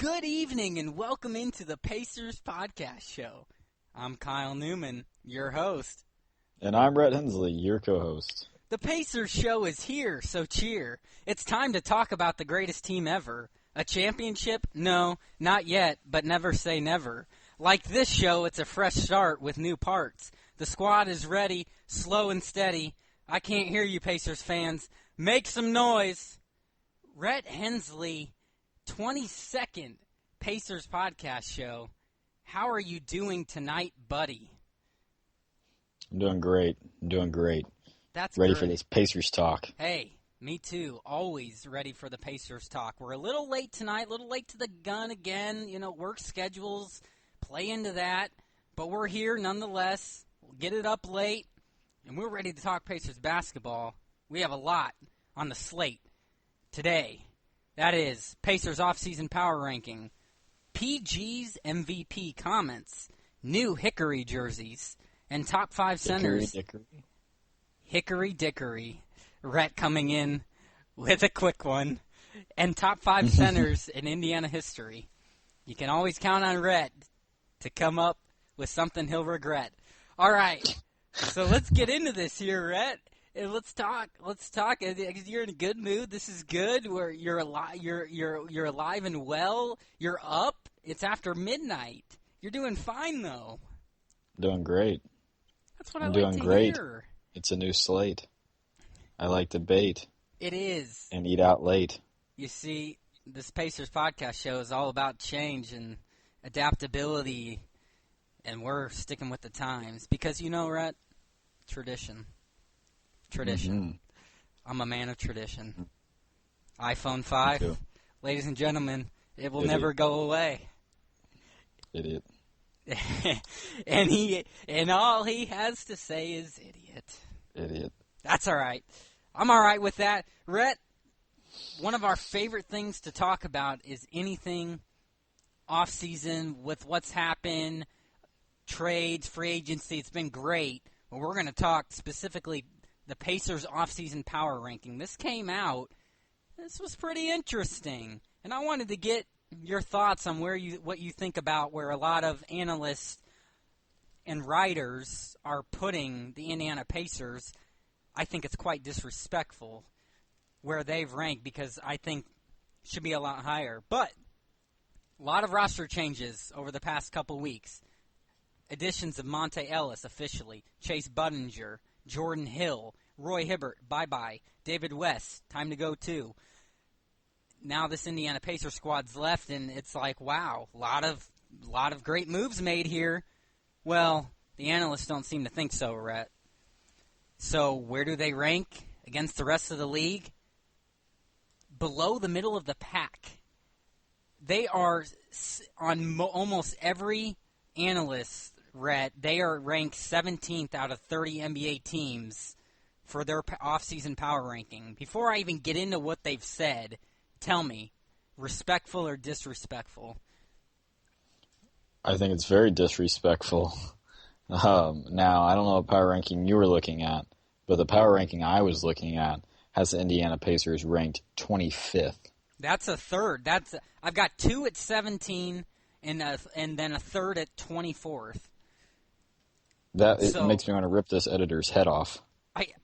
Good evening and welcome into the Pacers Podcast Show. I'm Kyle Newman, your host. And I'm Rhett Hensley, your co-host. The Pacers Show is here, so cheer. It's time to talk about the greatest team ever. A championship? No, not yet, but never say never. Like this show, it's a fresh start with new parts. The squad is ready, slow and steady. I can't hear you, Pacers fans. Make some noise. Rhett Hensley, 22nd Pacers Podcast Show. How are you doing tonight, buddy? I'm doing great. That's ready great. for this Pacers talk. Hey, me too. Always ready for the Pacers talk. We're a little late tonight, a little late to the gun again. You know, work schedules play into that. But we're here nonetheless. We'll get it up late, and we're ready to talk Pacers basketball. We have a lot on the slate today. That is Pacers offseason power ranking, PG's MVP comments, new Hickory jerseys, and top 5 centers. Hickory dickory. Rhett coming in with a quick one. And top 5 centers in Indiana history. You can always count on Rhett to come up with something he'll regret. All right, so let's get into this here, Rhett. Let's talk. You're in a good mood. This is good. You're alive. You're alive and well. You're up. It's after midnight. You're doing fine though. Doing great. That's what I'm I like doing to great. hear. It's a new slate. I like to bait. It is. And eat out late. You see, this Pacers podcast show is all about change and adaptability, and we're sticking with the times because you know, Rhett, tradition. Mm-hmm. I'm a man of tradition. iPhone 5, ladies and gentlemen, it will never go away. Idiot. and all he has to say is Idiot. That's all right. I'm all right with that. Rhett, one of our favorite things to talk about is anything off-season with what's happened, trades, free agency. It's been great. But we're going to talk specifically the Pacers off-season power ranking. This came out. This was pretty interesting. And I wanted to get your thoughts on what you think about where a lot of analysts and writers are putting the Indiana Pacers. I think it's quite disrespectful where they've ranked because I think it should be a lot higher. But a lot of roster changes over the past couple weeks. Additions of Monte Ellis officially, Chase Budinger, Jordan Hill, Roy Hibbert, bye-bye, David West, time to go too. Now this Indiana Pacers squad's left, and it's like, wow, a lot of great moves made here. Well, the analysts don't seem to think so, Rhett. So where do they rank against the rest of the league? Below the middle of the pack. They are on almost every analyst, Rhett, they are ranked 17th out of 30 NBA teams for their off-season power ranking. Before I even get into what they've said, tell me, respectful or disrespectful? I think it's very disrespectful. Now, I don't know what power ranking you were looking at, but the power ranking I was looking at has the Indiana Pacers ranked 25th. That's a third. I've got 2 at 17 and then a third at 24th. It makes me want to rip this editor's head off.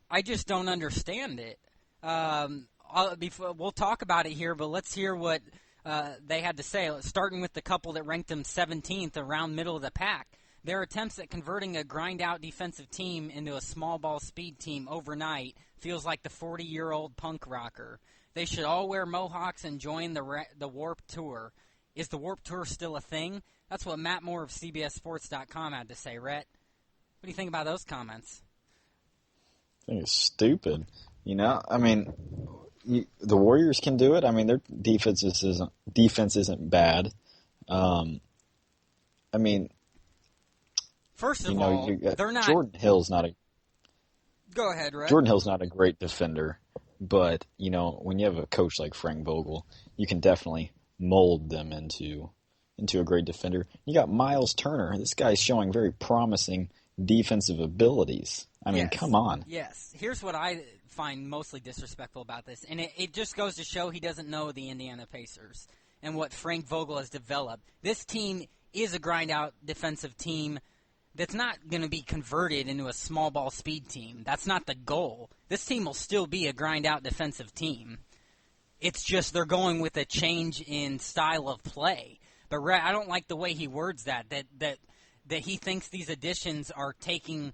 I just don't understand it. We'll talk about it here, but let's hear what they had to say, starting with the couple that ranked them 17th around middle of the pack. Their attempts at converting a grind-out defensive team into a small-ball speed team overnight feels like the 40-year-old punk rocker. They should all wear mohawks and join the Warped Tour. Is the Warped Tour still a thing? That's what Matt Moore of CBSSports.com had to say, Rhett. What do you think about those comments? I think it's stupid. You know, I mean, the Warriors can do it. I mean, their defense isn't bad. I mean, first of all, they're not. Jordan Hill's not a. Go ahead, Rhett. Jordan Hill's not a great defender, but you know, when you have a coach like Frank Vogel, you can definitely mold them into a great defender. You got Miles Turner. This guy's showing very promising defensive abilities. I mean, come on. Yes. Here's what I find mostly disrespectful about this, and it just goes to show he doesn't know the Indiana Pacers. and what Frank Vogel has developed. This team is a grind-out defensive team that's not going to be converted into a small ball speed team. That's not the goal. This team will still be a grind-out defensive team. It's just they're going with a change in style of play. But Rhett, I don't like the way he words that he thinks these additions are taking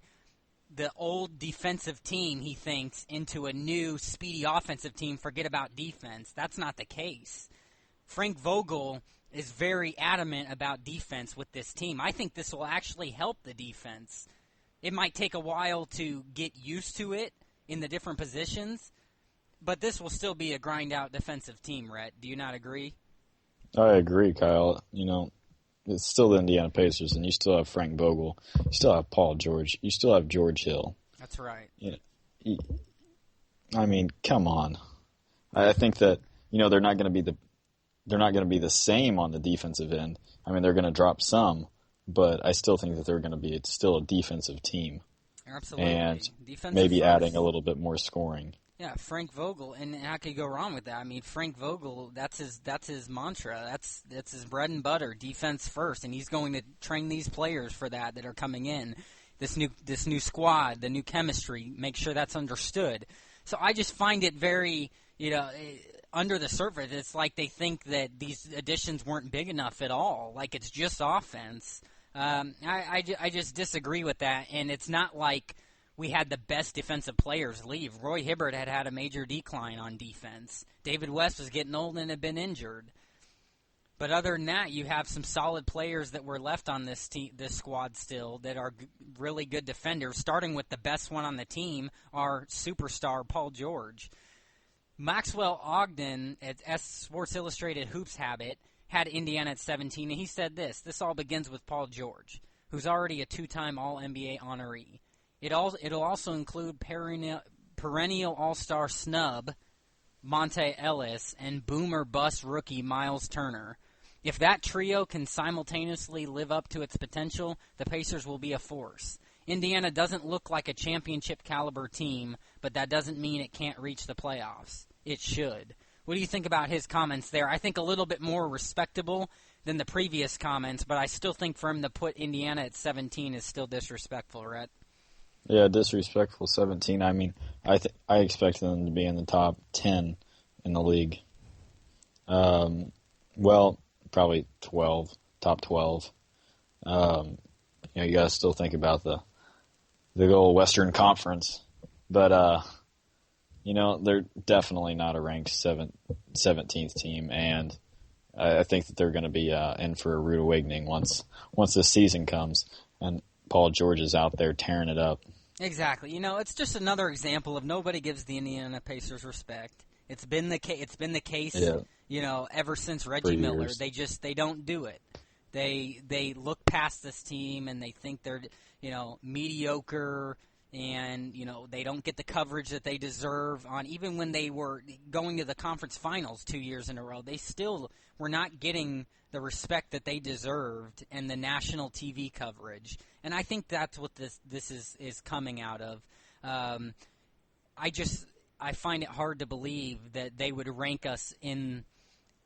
the old defensive team, he thinks, into a new speedy offensive team. Forget about defense. That's not the case. Frank Vogel is very adamant about defense with this team. I think this will actually help the defense. It might take a while to get used to it in the different positions, but this will still be a grind-out defensive team, Rhett. Do you not agree? I agree, Kyle. It's still the Indiana Pacers, and you still have Frank Vogel. You still have Paul George. You still have George Hill. That's right. Come on. I think that they're not going to be the same on the defensive end. They're going to drop some, but I still think that they're going to be still a defensive team. Absolutely. And defensive maybe first. adding a little bit more scoring. Yeah, Frank Vogel, and how could you go wrong with that? Frank Vogel, that's his mantra. That's his bread and butter, defense first, and he's going to train these players for that are coming in. This new squad, the new chemistry, make sure that's understood. So I just find it very, under the surface, it's like they think that these additions weren't big enough at all. Like it's just offense. I just disagree with that, and it's not like we had the best defensive players leave. Roy Hibbert had a major decline on defense. David West was getting old and had been injured. But other than that, you have some solid players that were left on this squad still that are really good defenders, starting with the best one on the team, our superstar, Paul George. Maxwell Ogden at Sports Illustrated Hoops Habit had Indiana at 17, and he said this all begins with Paul George, who's already a two-time All-NBA honoree. It'll also include perennial All-Star snub Monte Ellis and boomer bust rookie Miles Turner. If that trio can simultaneously live up to its potential, the Pacers will be a force. Indiana doesn't look like a championship caliber team, but that doesn't mean it can't reach the playoffs. It should. What do you think about his comments there? I think a little bit more respectable than the previous comments, but I still think for him to put Indiana at 17 is still disrespectful, Rhett. Yeah, disrespectful 17. I expect them to be in the top 10 in the league. Probably 12, top 12. You got to still think about the old Western Conference, but they're definitely not a ranked 17th team, and I think that they're going to be in for a rude awakening once this season comes and Paul George is out there tearing it up. Exactly. It's just another example of nobody gives the Indiana Pacers respect. It's been the case. Yeah. Ever since Reggie Miller. They don't do it. They look past this team and they think they're mediocre, and they don't get the coverage that they deserve. Even when they were going to the conference finals 2 years in a row, they still were not getting the respect that they deserved and the national TV coverage. And I think that's what this is coming out of. I find it hard to believe that they would rank us in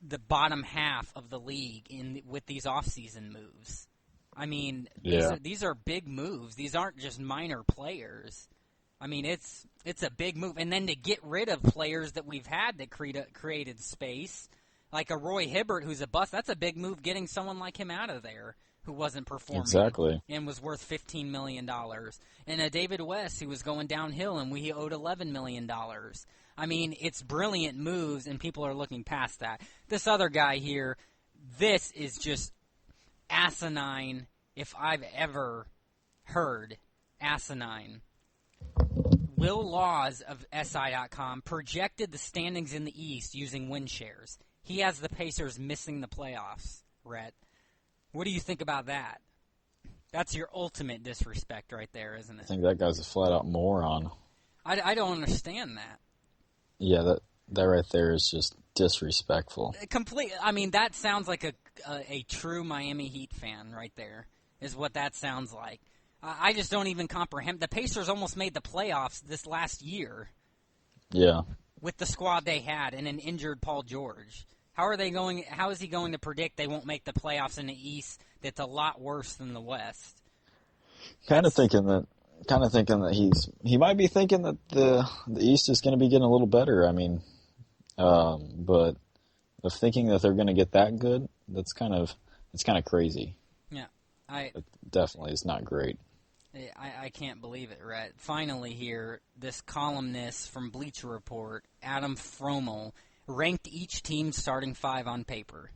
the bottom half of the league with these offseason moves. These are big moves. These aren't just minor players. It's a big move. And then to get rid of players that we've had that created space, like a Roy Hibbert who's a bust, that's a big move, getting someone like him out of there who wasn't performing. Exactly. And was worth $15 million. And a David West who was going downhill and we owed $11 million. It's brilliant moves, and people are looking past that. This other guy here, this is just asinine if I've ever heard asinine. Will Laws of SI.com projected the standings in the East using win shares. He has the Pacers missing the playoffs, Rhett. What do you think about that? That's your ultimate disrespect right there, isn't it? I think that guy's a flat-out moron. I don't understand that. Yeah, that right there is just disrespectful. That sounds like a true Miami Heat fan right there, is what that sounds like. I just don't even comprehend. The Pacers almost made the playoffs this last year. Yeah. With the squad they had and an injured Paul George. How is he going to predict they won't make the playoffs in the East that's a lot worse than the West? Kind of thinking that he might be thinking that the East is going to be getting a little better. I mean, but of thinking that they're going to get that good, it's kind of crazy. Yeah, It definitely is not great. I can't believe it, Rhett. Finally here, this columnist from Bleacher Report, Adam Fromel, ranked each team's starting five on paper.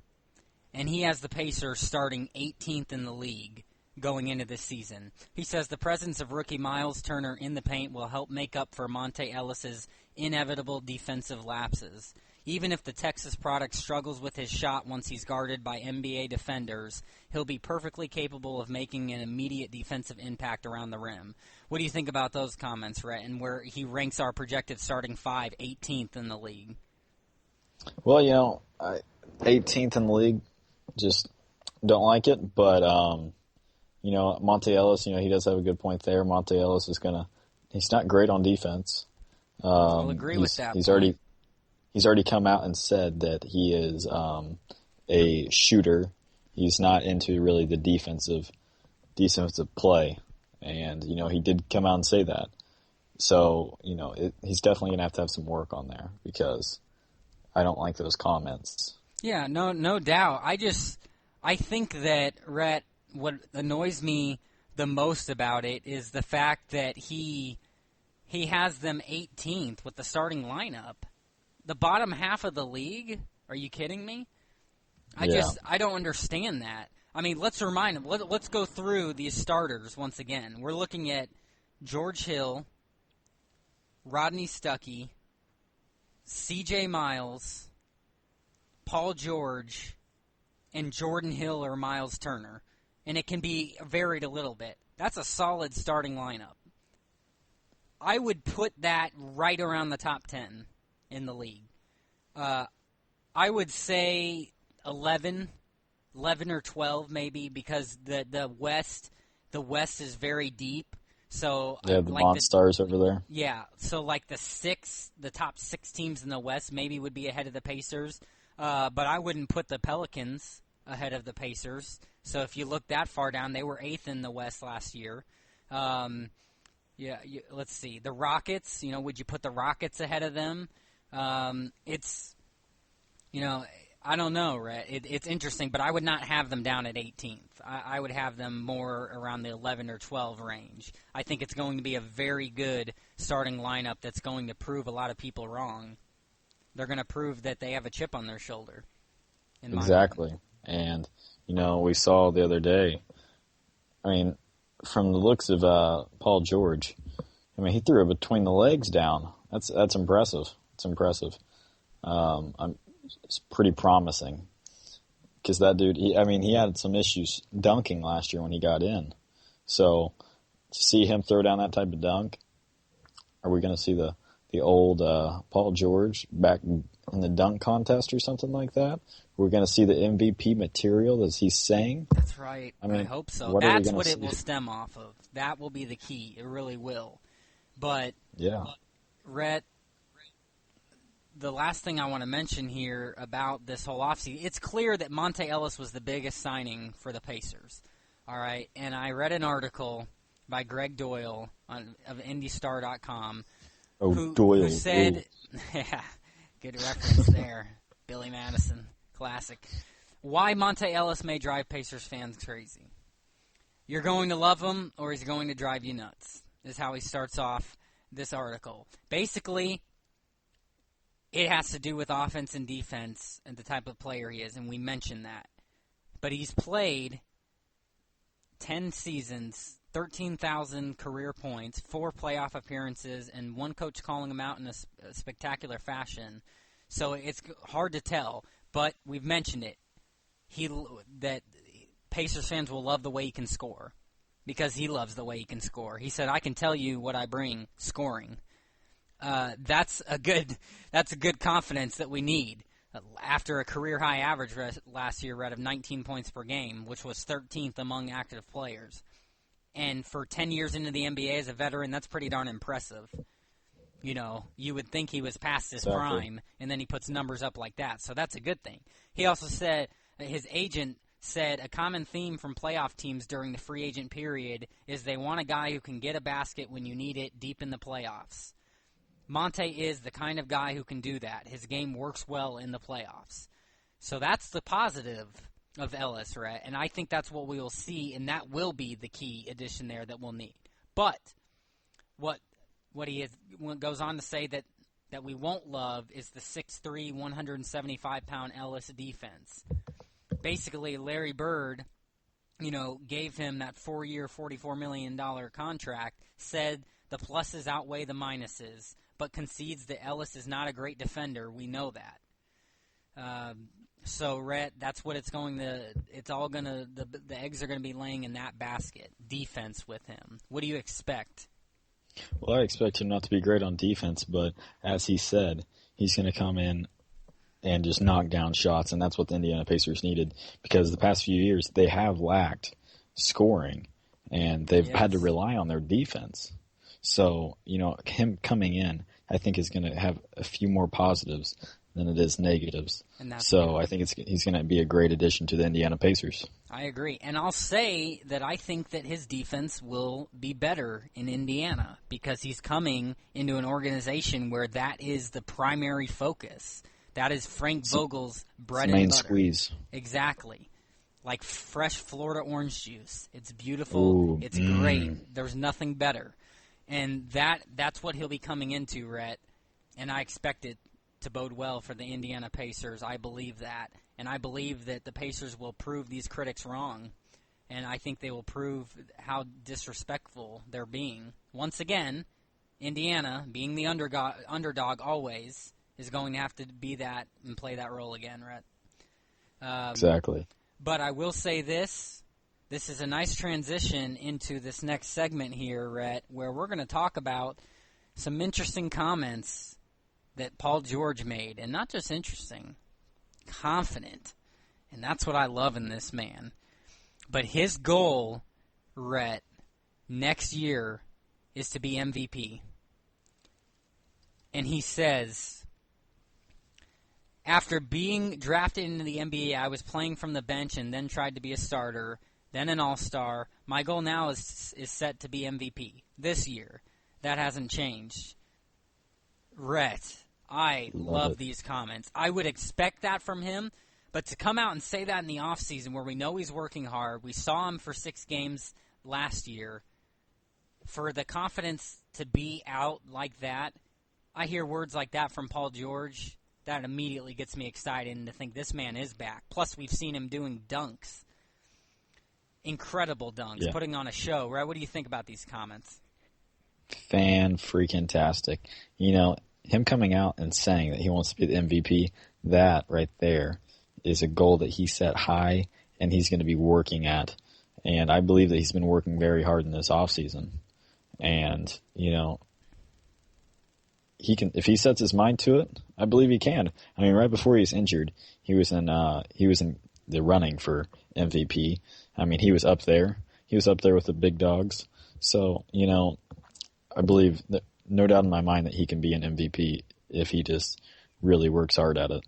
And he has the Pacers starting 18th in the league going into this season. He says the presence of rookie Miles Turner in the paint will help make up for Monte Ellis's inevitable defensive lapses. Even if the Texas product struggles with his shot once he's guarded by NBA defenders, he'll be perfectly capable of making an immediate defensive impact around the rim. What do you think about those comments, Rhett, and where he ranks our projected starting five 18th in the league? Well, 18th in the league, just don't like it, but Monte Ellis, he does have a good point there. Monte Ellis he's not great on defense. I'll agree with that. He's already come out and said that he is a shooter. He's not into really the defensive play, and he did come out and say that. So he's definitely gonna have to have some work on there because I don't like those comments. Yeah, no doubt. I think that, Rhett, what annoys me the most about it is the fact that he has them 18th with the starting lineup. The bottom half of the league? Are you kidding me? I don't understand that. I mean, let's remind them. Let's go through these starters once again. We're looking at George Hill, Rodney Stuckey, C.J. Miles, Paul George, and Jordan Hill or Miles Turner. And it can be varied a little bit. That's a solid starting lineup. I would put that right around the top 10 in the league. I would say 11 or 12 maybe, because the West is very deep. So the Monstars over there. Yeah, so like the top six teams in the West maybe would be ahead of the Pacers, but I wouldn't put the Pelicans ahead of the Pacers. So if you look that far down, they were 8th in the West last year. Let's see. The Rockets, would you put the Rockets ahead of them? I don't know, Rhett. It's interesting, but I would not have them down at 18th. I would have them more around the 11 or 12 range. I think it's going to be a very good starting lineup that's going to prove a lot of people wrong. They're going to prove that they have a chip on their shoulder. Exactly. And, we saw the other day, from the looks of Paul George, he threw it between the legs down. That's impressive. It's impressive. It's pretty promising because that dude, he had some issues dunking last year when he got in. So to see him throw down that type of dunk, are we going to see the old Paul George back in the dunk contest or something like that? We're going to see the MVP material as he's saying. That's right. I hope so. That's what it will stem off of. That will be the key. It really will. But, yeah, Rhett, the last thing I want to mention here about this whole offseason, it's clear that Monte Ellis was the biggest signing for the Pacers. All right, and I read an article by Greg Doyle of IndyStar.com who said, yeah, good reference there, Billy Madison, classic, why Monte Ellis may drive Pacers fans crazy. You're going to love him or he's going to drive you nuts, is how he starts off this article. Basically, it has to do with offense and defense and the type of player he is, and we mentioned that. But he's played 10 seasons, 13,000 career points, 4 playoff appearances, and one coach calling him out in a spectacular fashion. So it's hard to tell, but we've mentioned it. That Pacers fans will love the way he can score because he loves the way he can score. He said, "I can tell you what I bring, scoring." That's a good confidence that we need after a career high average last year of 19 points per game, which was 13th among active players. And for 10 years into the NBA as a veteran, that's pretty darn impressive. You would think he was past his Exactly. prime, and then he puts numbers up like that. So that's a good thing. He also said, his agent said, a common theme from playoff teams during the free agent period is they want a guy who can get a basket when you need it deep in the playoffs. Monte is the kind of guy who can do that. His game works well in the playoffs. So that's the positive of Ellis, right? And I think that's what we will see, and that will be the key addition there that we'll need. But what goes on to say that we won't love is the 6'3", 175-pound Ellis defense. Basically, Larry Bird, gave him that 4-year, $44 million contract, said the pluses outweigh the minuses, but concedes that Ellis is not a great defender. We know that. So, Rhett, that's what it's going to – it's all going to – the eggs are going to be laying in that basket, defense with him. What do you expect? Well, I expect him not to be great on defense, but as he said, he's going to come in and just knock down shots, and that's what the Indiana Pacers needed because the past few years they have lacked scoring, and they've had to rely on their defense. So, him coming in, I think, is going to have a few more positives than it is negatives. So I think he's going to be a great addition to the Indiana Pacers. I agree. And I'll say that I think that his defense will be better in Indiana because he's coming into an organization where that is the primary focus. That is Frank Vogel's bread and butter. Main squeeze. Exactly. Like fresh Florida orange juice. It's beautiful. Ooh, it's great. There's nothing better. And that's what he'll be coming into, Rhett. And I expect it to bode well for the Indiana Pacers. I believe that. And I believe that the Pacers will prove these critics wrong. And I think they will prove how disrespectful they're being. Once again, Indiana, being the underdog always, is going to have to be that and play that role again, Rhett. Exactly. But I will say this. This is a nice transition into this next segment here, Rhett, where we're going to talk about some interesting comments that Paul George made. And not just interesting, confident. And that's what I love in this man. But his goal, Rhett, next year is to be MVP. And he says, after being drafted into the NBA, I was playing from the bench and then tried to be a starter, then an all-star. My goal now is set to be MVP this year. That hasn't changed. Rhett, I love these comments. I would expect that from him, but to come out and say that in the offseason where we know he's working hard, we saw him for 6 games last year, for the confidence to be out like that, I hear words like that from Paul George, that immediately gets me excited and to think this man is back. Plus, we've seen him doing dunks. Incredible dunks, putting on a show. Right? What do you think about these comments? Fan-freaking-tastic. Him coming out and saying that he wants to be the MVP, that right there is a goal that he set high and he's going to be working at. And I believe that he's been working very hard in this offseason. And, he can, if he sets his mind to it, I believe he can. I mean, right before he was injured, he was in the running for MVP. I mean, he was up there. He was up there with the big dogs. So, I believe that no doubt in my mind that he can be an MVP if he just really works hard at it.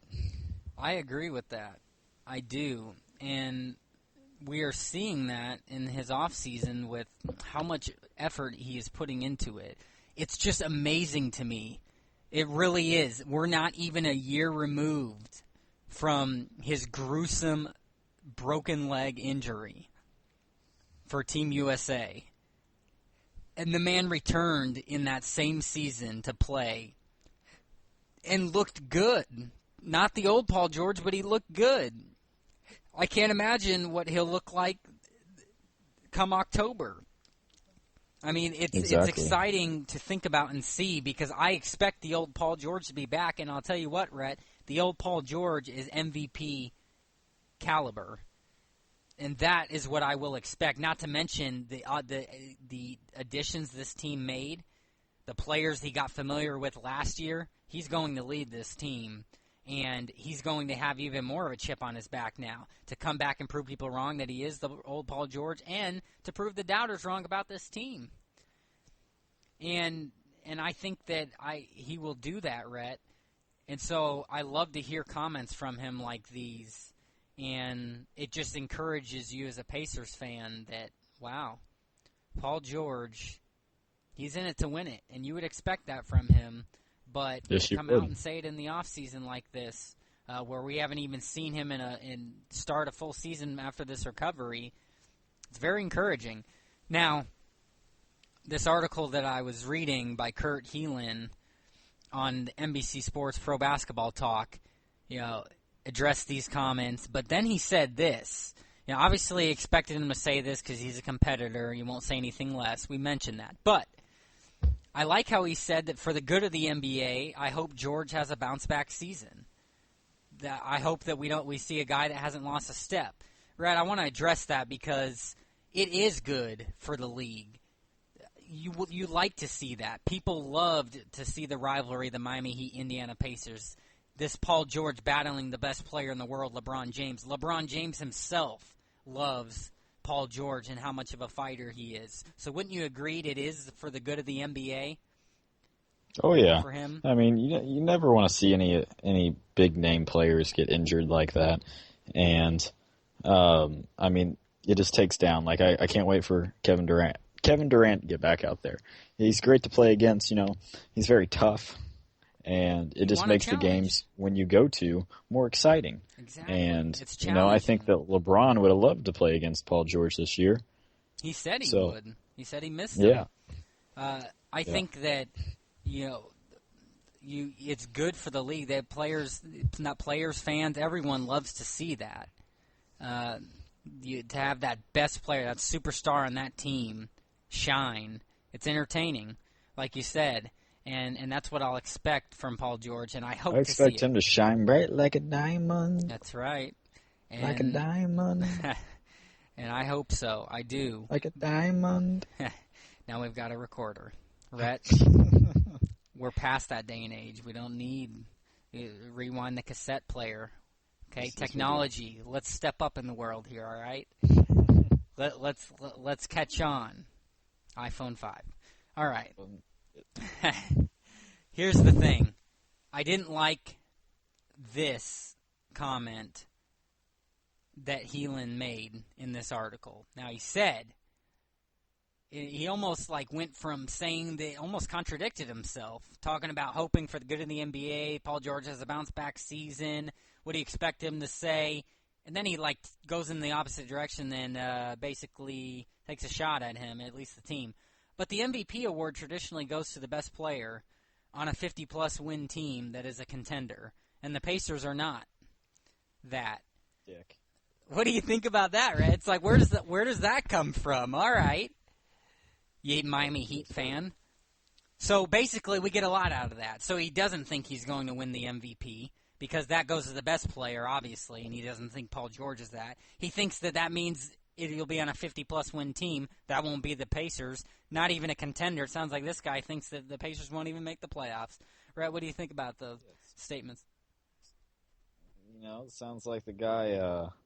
I agree with that. I do. And we are seeing that in his offseason with how much effort he is putting into it. It's just amazing to me. It really is. We're not even a year removed from his gruesome broken leg injury for Team USA. And the man returned in that same season to play and looked good. Not the old Paul George, but he looked good. I can't imagine what he'll look like come October. I mean, it's exciting to think about and see because I expect the old Paul George to be back. And I'll tell you what, Rhett, the old Paul George is MVP caliber. And that is what I will expect. Not to mention the additions this team made, the players he got familiar with last year. He's going to lead this team, and he's going to have even more of a chip on his back now to come back and prove people wrong that he is the old Paul George, and to prove the doubters wrong about this team. And and I think that he will do that, Rhett. And so I love to hear comments from him like these, and it just encourages you as a Pacers fan that, wow, Paul George, he's in it to win it, and you would expect that from him. But yes, to come out and say it in the offseason like this, where we haven't even seen him in start a full season after this recovery, it's very encouraging. Now, this article that I was reading by Kurt Helin on the NBC Sports Pro Basketball Talk, addressed these comments, but then he said this. Obviously expected him to say this because he's a competitor. You won't say anything less. We mentioned that. But I like how he said that for the good of the NBA, I hope George has a bounce-back season. That I hope that we see a guy that hasn't lost a step. Brad, I want to address that because it is good for the league. You like to see that. People loved to see the rivalry, the Miami Heat, Indiana Pacers. This Paul George battling the best player in the world, LeBron James. LeBron James himself loves Paul George and how much of a fighter he is. So wouldn't you agree it is for the good of the NBA? Oh, yeah. For him? I mean, you never want to see any big-name players get injured like that. And, I mean, it just takes down. Like, I can't wait for Kevin Durant to get back out there. He's great to play against, He's very tough. And it just makes the games when you go to more exciting. Exactly. And, I think that LeBron would have loved to play against Paul George this year. He said he would. He said he missed him. Yeah. I think that, it's good for the league that fans, everyone loves to see that. To have that best player, that superstar on that team shine. It's entertaining, like you said. And that's what I'll expect from Paul George, and I hope to see it. I expect him to shine bright like a diamond. That's right. Like a diamond. And I hope so. I do. Like a diamond. Now we've got a recorder. Rhett, we're past that day and age. We don't need rewind the cassette player. Okay, technology. Let's step up in the world here, all right? Let's catch on. iPhone 5. All right. Here's the thing. I didn't like this comment that Helin made in this article. Now, he said, he almost went from saying that, almost contradicted himself, talking about hoping for the good of the NBA, Paul George has a bounce-back season, what do you expect him to say? And then he, goes in the opposite direction and basically takes a shot at him, at least the team. But the MVP award traditionally goes to the best player on a 50-plus win team that is a contender. And the Pacers are not that. Dick. What do you think about that, Red? It's where does that come from? All right. You Miami Heat fan. So basically we get a lot out of that. So he doesn't think he's going to win the MVP because that goes to the best player, obviously, and he doesn't think Paul George is that. He thinks that means you'll be on a 50-plus win team. That won't be the Pacers. Not even a contender. It sounds like this guy thinks that the Pacers won't even make the playoffs. Rhett, what do you think about those statements? It sounds like the guy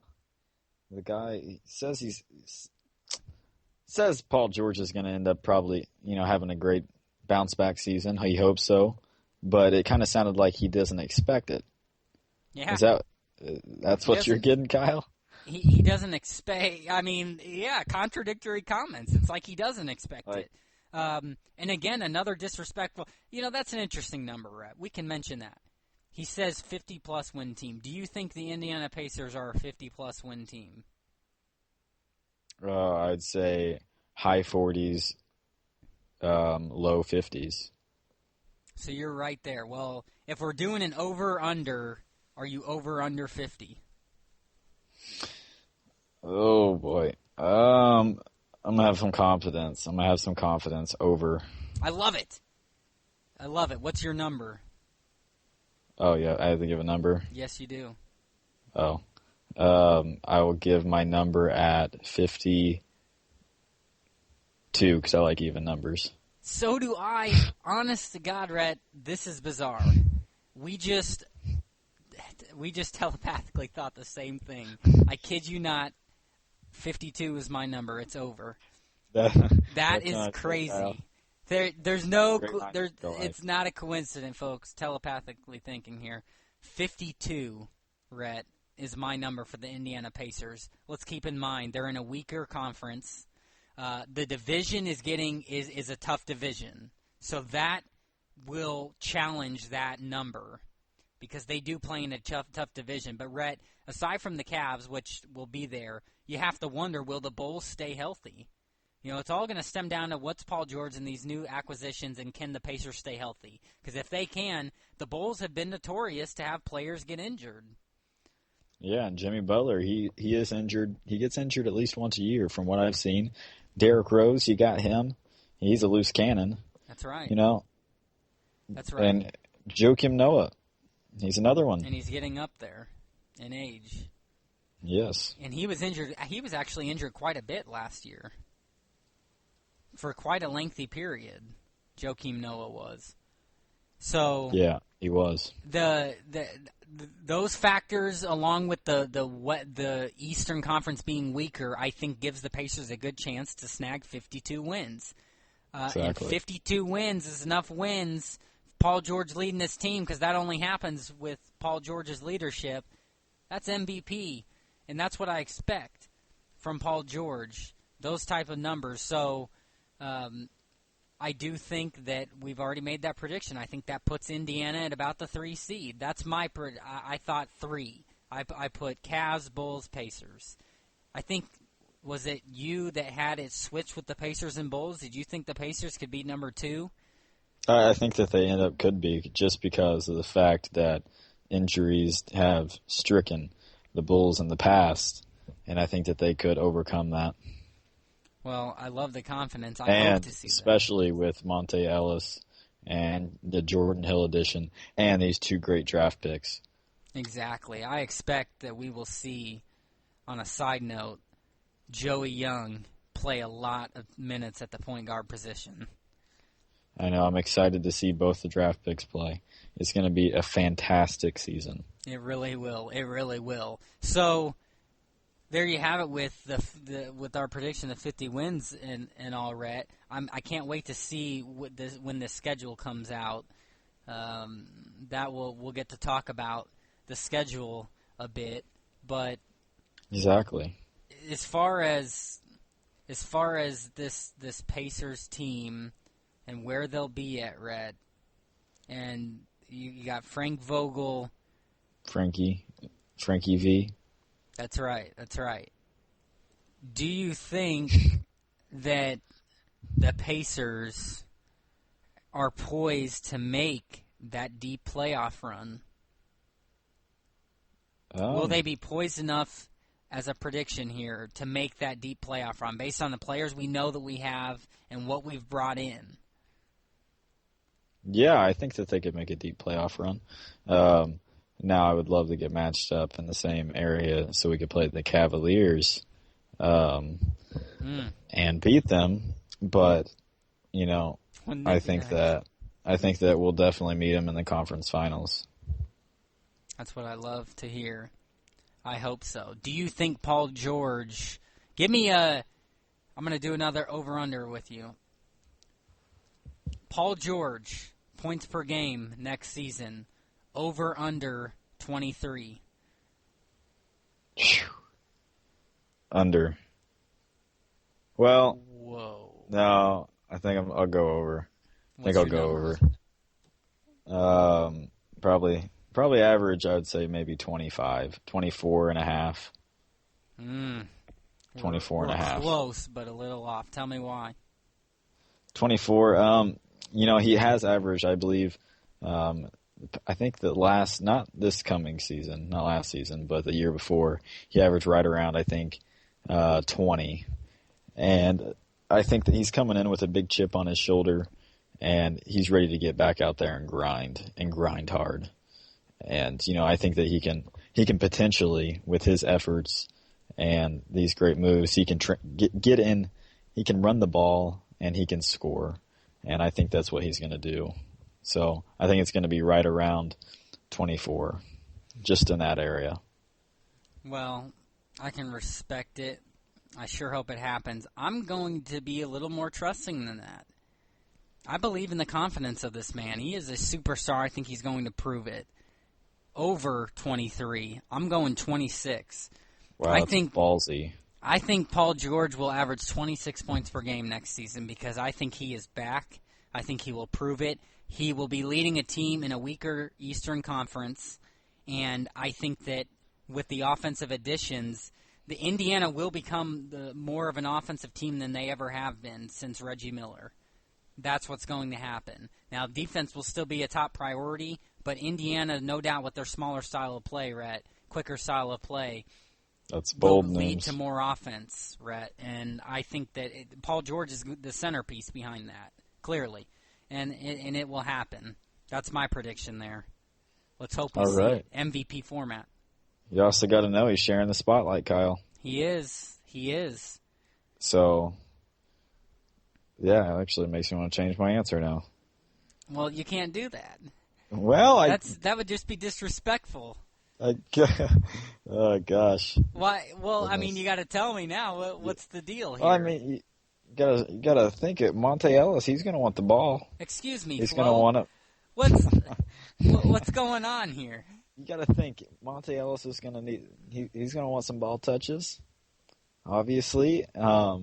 says Paul George is going to end up probably, having a great bounce-back season. He hopes so. But it kind of sounded like he doesn't expect it. Yeah. That's what you're getting, Kyle? He doesn't expect, contradictory comments. It's like he doesn't expect it. And again, another disrespectful, that's an interesting number, Rhett. We can mention that. He says 50-plus win team. Do you think the Indiana Pacers are a 50-plus win team? I'd say high 40s, low 50s. So you're right there. Well, if we're doing an over-under, are you over-under 50? Oh, boy. I'm going to have some confidence. I'm going to have some confidence over. I love it. What's your number? Oh, yeah. I have to give a number? Yes, you do. Oh. I will give my number at 52 because I like even numbers. So do I. Honest to God, Rhett, this is bizarre. We just telepathically thought the same thing. I kid you not. 52 is my number. It's over. That is crazy. There's no, Great minds there's, think alike. it's not a coincidence, folks. Telepathically thinking here. 52, Rhett, is my number for the Indiana Pacers. Let's keep in mind they're in a weaker conference. The division is a tough division, so that will challenge that number because they do play in a tough division. But Rhett, aside from the Cavs, which will be there, you have to wonder, will the Bulls stay healthy? It's all going to stem down to what's Paul George and these new acquisitions, and can the Pacers stay healthy? Because if they can, the Bulls have been notorious to have players get injured. Yeah, and Jimmy Butler, he is injured. He gets injured at least once a year from what I've seen. Derrick Rose, you got him. He's a loose cannon. That's right. That's right. And Joakim Noah, he's another one. And he's getting up there in age. Yes. And he was injured. He was actually injured quite a bit last year. For quite a lengthy period, Joakim Noah was. So yeah, he was. Those factors, along with the Eastern Conference being weaker, I think gives the Pacers a good chance to snag 52 wins. Exactly. And 52 wins is enough wins. Paul George leading this team, because that only happens with Paul George's leadership. That's MVP, and that's what I expect from Paul George. Those type of numbers. So. I do think that we've already made that prediction. I think that puts Indiana at about the 3 seed. That's my I thought 3. I put Cavs, Bulls, Pacers. I think, was it you that had it switched with the Pacers and Bulls? Did you think the Pacers could be number 2? I think that they could be, just because of the fact that injuries have stricken the Bulls in the past, and I think that they could overcome that. Well, I love the confidence. I hope to see that. Especially with Monte Ellis and the Jordan Hill edition and these 2 great draft picks. Exactly. I expect that we will see, on a side note, Joey Young play a lot of minutes at the point guard position. I know. I'm excited to see both the draft picks play. It's going to be a fantastic season. It really will. It really will. So there you have it with with our prediction of 50 wins and all, Rhett. I can't wait to see when the schedule comes out. That we'll get to talk about the schedule a bit, but exactly. As far as this Pacers team and where they'll be at, Rhett, and you got Frank Vogel, Frankie V. That's right. Do you think that the Pacers are poised to make that deep playoff run? Will they be poised enough, as a prediction here, to make that deep playoff run based on the players we know that we have and what we've brought in? Yeah, I think that they could make a deep playoff run. Now, I would love to get matched up in the same area so we could play the Cavaliers and beat them. But, I think that we'll definitely meet them in the conference finals. That's what I love to hear. I hope so. Do you think Paul George... I'm going to do another over-under with you. Paul George, points per game next season. Over, under 23. Under. Well, whoa. No, I think I'll go over. I'll go over. Probably average, I would say maybe 25. 24 and a half. 24 and a half. Close, but a little off. Tell me why. 24. He has averaged, I believe, I think not this coming season, not last season, but the year before, he averaged right around, I think, 20. And I think that he's coming in with a big chip on his shoulder, and he's ready to get back out there and grind hard. And, I think that he can potentially, with his efforts and these great moves, he can get in, he can run the ball, and he can score. And I think that's what he's going to do. So I think it's going to be right around 24, just in that area. Well, I can respect it. I sure hope it happens. I'm going to be a little more trusting than that. I believe in the confidence of this man. He is a superstar. I think he's going to prove it. Over 23. I'm going 26. Wow, that's ballsy. I think Paul George will average 26 points per game next season because I think he is back. I think he will prove it. He will be leading a team in a weaker Eastern Conference, and I think that with the offensive additions, the Indiana will become more of an offensive team than they ever have been since Reggie Miller. That's what's going to happen. Now, defense will still be a top priority, but Indiana, no doubt with their smaller style of play, Rhett, quicker style of play, that's bold will lead news. to more offense, Rhett. And I think that Paul George is the centerpiece behind that, clearly. And it will happen. That's my prediction there. Let's hope we see it. MVP format. You also got to know he's sharing the spotlight, Kyle. He is. So, yeah, it actually makes me want to change my answer now. Well, you can't do that. Well, that would just be disrespectful. Oh gosh. Why? Well, I mean, you got to tell me now. What's the deal here? Well, I mean, you gotta think it. Monte Ellis, he's gonna want the ball. Excuse me, he's gonna want it. What's going on here? You gotta think Monte Ellis is gonna need. He's gonna want some ball touches. Obviously, I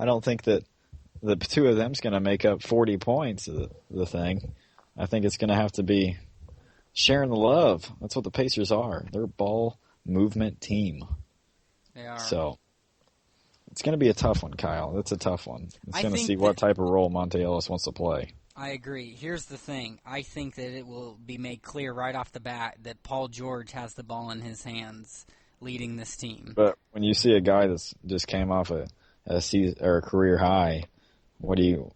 don't think that the two of them's gonna make up 40 points of the thing. I think it's gonna have to be sharing the love. That's what the Pacers are. They're a ball movement team. They are. So it's going to be a tough one, Kyle. It's a tough one. It's going to see what type of role Monte Ellis wants to play. I agree. Here's the thing. I think that it will be made clear right off the bat that Paul George has the ball in his hands leading this team. But when you see a guy that's just came off a season or a career high, are you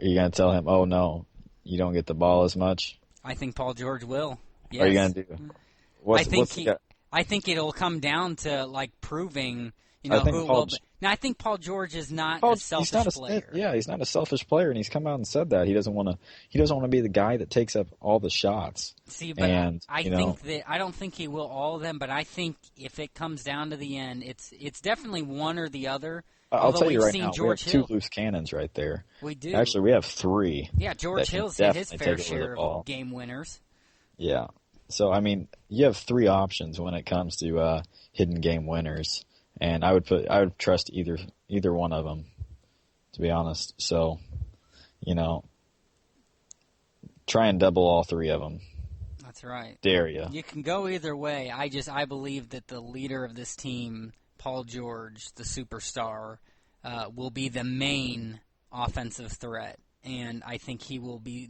going to tell him, oh, no, you don't get the ball as much? I think Paul George will. Yes. What are you going to do? I think it'll come down to proving, who will. Now, I think Paul George is not a selfish player. Yeah, he's not a selfish player, and he's come out and said that he doesn't want to be the guy that takes up all the shots. See, but I don't think he will all of them. But I think if it comes down to the end, it's definitely one or the other. I'll tell you right now, George we have two loose cannons right there. We do. Actually, we have three. Yeah, George Hill's hit his fair share of game winners. Yeah. So, I mean, you have three options when it comes to hidden game winners, and I would trust either one of them, to be honest. So, try and double all three of them. That's right. Dare you. You can go either way. I believe that the leader of this team, Paul George, the superstar, will be the main offensive threat, and I think he will be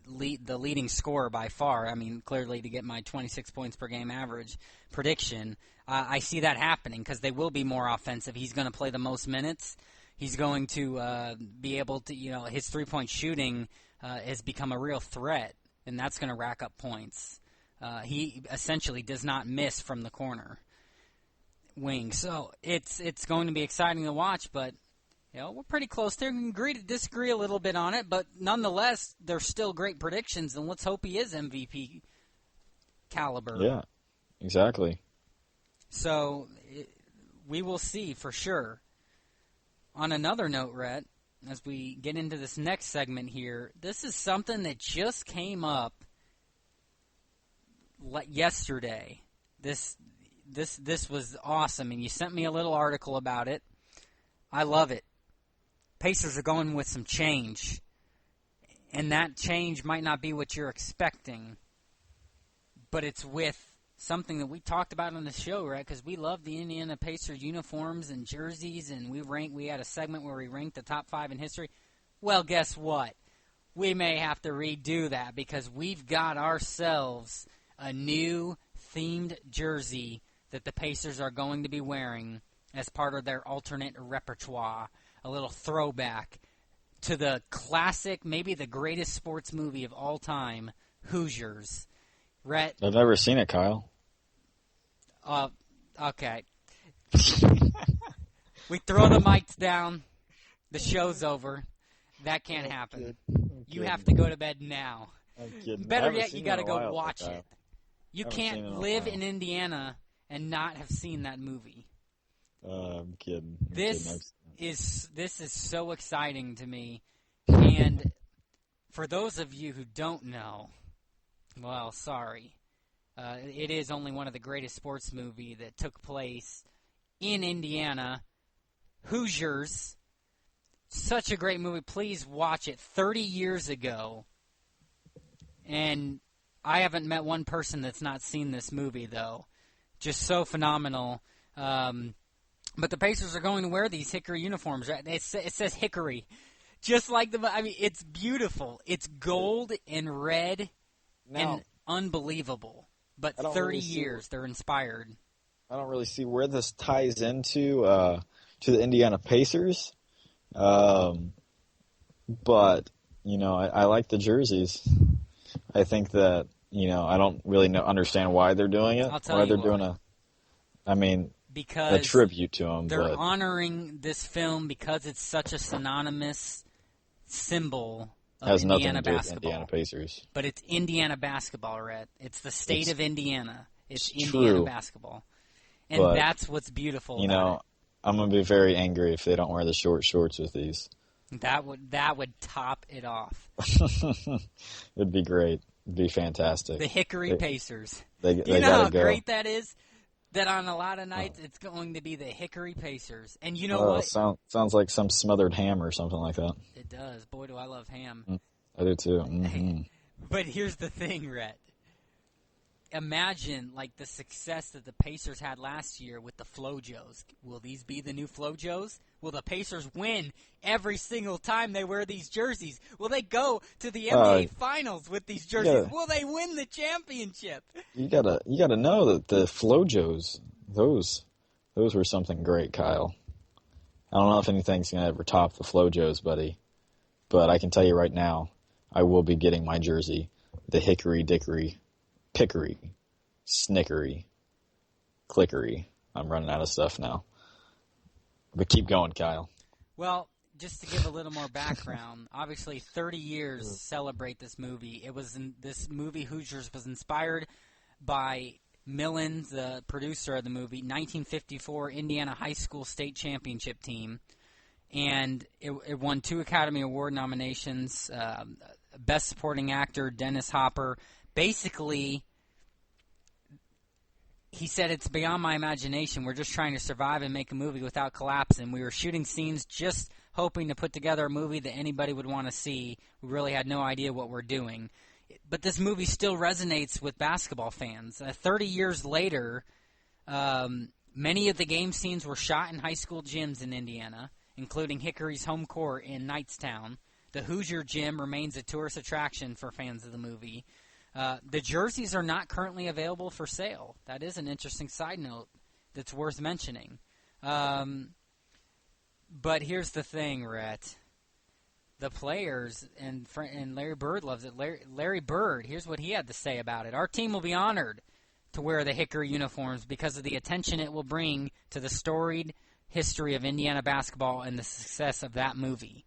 the leading scorer by far. I mean, clearly to get my 26 points per game average prediction, I see that happening because they will be more offensive. He's going to play the most minutes. He's going to be able to, his three-point shooting has become a real threat, and that's going to rack up points. He essentially does not miss from the corner wing. So it's going to be exciting to watch, but we're pretty close there. We can agree to disagree a little bit on it, but nonetheless, they're still great predictions, and let's hope he is MVP caliber. Yeah, exactly. So we will see for sure. On another note, Rhett, as we get into this next segment here, this is something that just came up yesterday. This was awesome, and you sent me a little article about it. I love it. Pacers are going with some change, and that change might not be what you're expecting, but it's with something that we talked about on the show, right? Because we love the Indiana Pacers uniforms and jerseys, and we had a segment where we ranked the top 5 in history. Well, guess what? We may have to redo that because we've got ourselves a new themed jersey that the Pacers are going to be wearing as part of their alternate repertoire, a little throwback to the classic, maybe the greatest sports movie of all time, Hoosiers. Rhett, I've never seen it, Kyle. Okay. We throw the mics down. The show's over. That can't happen. You have to go to bed now. I'm kidding. Better yet, you got to go watch it. You can't live in Indiana and not have seen that movie. I'm kidding. This is so exciting to me, and For those of you who don't know, well, sorry. It is only one of the greatest sports movie that took place in Indiana. Hoosiers. Such a great movie. Please watch it. 30 years ago. And I haven't met one person that's not seen this movie, though. Just so phenomenal. But the Pacers are going to wear these hickory uniforms. Right? It says hickory. Just like it's beautiful. It's gold and red and unbelievable. But 30 years, they're inspired. I don't really see where this ties into to the Indiana Pacers. But, I like the jerseys. I think that, I don't really understand why they're doing it. I'll tell you why. Because a tribute to them. They're honoring this film because it's such a synonymous symbol of Indiana basketball. Indiana Pacers. But it's Indiana basketball, Rhett. It's the state of Indiana. It's true, Indiana basketball. And that's what's beautiful about it. I'm going to be very angry if they don't wear the short shorts with these. That would top it off. It'd be great. It'd be fantastic. The Hickory Pacers. Do you know how great that is? That on a lot of nights it's going to be the Hickory Pacers. And you know what? Sounds like some smothered ham or something like that. It does. Boy, do I love ham. I do too. Mm-hmm. But here's the thing, Rhett. Imagine the success that the Pacers had last year with the Flojos. Will these be the new Flojos? Will the Pacers win every single time they wear these jerseys? Will they go to the NBA Finals with these jerseys? Will they win the championship? You gotta know that the Flojos, those were something great, Kyle. I don't know if anything's gonna ever top the Flojos, buddy, but I can tell you right now, I will be getting my jersey, the Hickory Dickory Pickory, Snickery, Clickery. I'm running out of stuff now. But keep going, Kyle. Well, just to give a little more background, obviously 30 years celebrate this movie. This movie, Hoosiers, was inspired by Millen, the producer of the movie, 1954 Indiana High School State Championship team. And it won 2 Academy Award nominations, Best Supporting Actor, Dennis Hopper. Basically, he said, it's beyond my imagination. We're just trying to survive and make a movie without collapsing. We were shooting scenes just hoping to put together a movie that anybody would want to see. We really had no idea what we're doing. But this movie still resonates with basketball fans. 30 years later, many of the game scenes were shot in high school gyms in Indiana, including Hickory's home court in Knightstown. The Hoosier Gym remains a tourist attraction for fans of the movie. The jerseys are not currently available for sale. That is an interesting side note that's worth mentioning. But here's the thing, Rhett. The players, and Larry Bird loves it. Larry Bird, here's what he had to say about it. Our team will be honored to wear the Hickory uniforms because of the attention it will bring to the storied history of Indiana basketball and the success of that movie.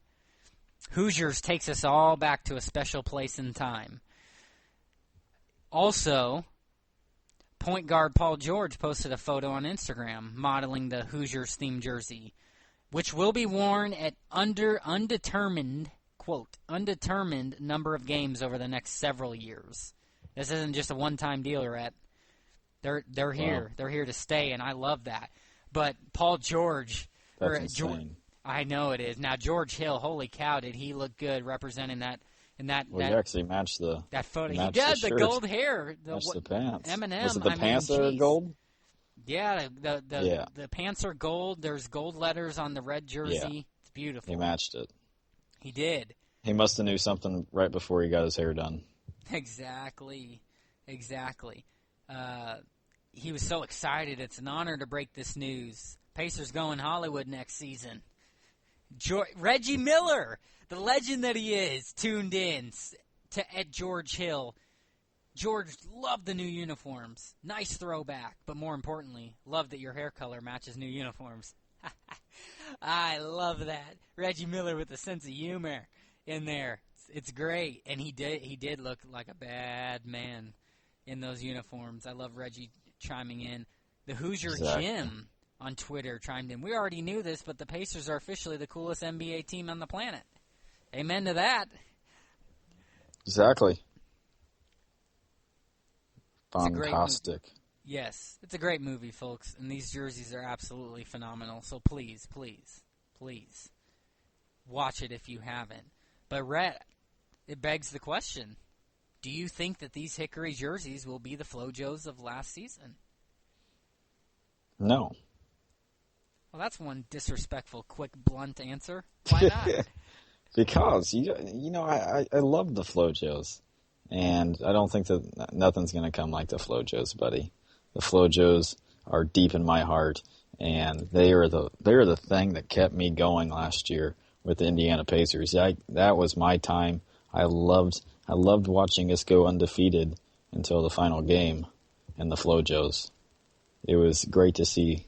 Hoosiers takes us all back to a special place in time. Also, point guard Paul George posted a photo on Instagram modeling the Hoosiers-themed jersey, which will be worn at undetermined number of games over the next several years. This isn't just a one-time deal, Rhett. They're here. Wow. They're here to stay, and I love that. But Paul George... That's insane. I know it is. Now, George Hill, holy cow, did he look good representing that... He actually matched that photo. He does the gold hair. Matched the pants. Eminem. Was it the pants that are gold? Yeah, the pants are gold. There's gold letters on the red jersey. Yeah. It's beautiful. He matched it. He did. He must have knew something right before he got his hair done. Exactly. He was so excited. It's an honor to break this news. Pacers going Hollywood next season. Reggie Miller, the legend that he is, tuned in at George Hill. George loved the new uniforms. Nice throwback, but more importantly, love that your hair color matches new uniforms. I love that. Reggie Miller with a sense of humor in there. It's great, and he did look like a bad man in those uniforms. I love Reggie chiming in. The Hoosier Gym on Twitter chimed in. We already knew this, but the Pacers are officially the coolest NBA team on the planet. Amen to that. Exactly. It's a great movie. Fantastic. Yes, it's a great movie, folks, and these jerseys are absolutely phenomenal. So please, please, please, watch it if you haven't. But Rhett, it begs the question: do you think that these Hickory jerseys will be the FloJoes of last season? No. Well, that's one disrespectful, quick, blunt answer. Why not? Because I love the FloJoes, and I don't think that nothing's going to come like the FloJoes, buddy. The FloJoes are deep in my heart, and they are the thing that kept me going last year with the Indiana Pacers. That was my time. I loved watching us go undefeated until the final game, and the FloJoes. It was great to see.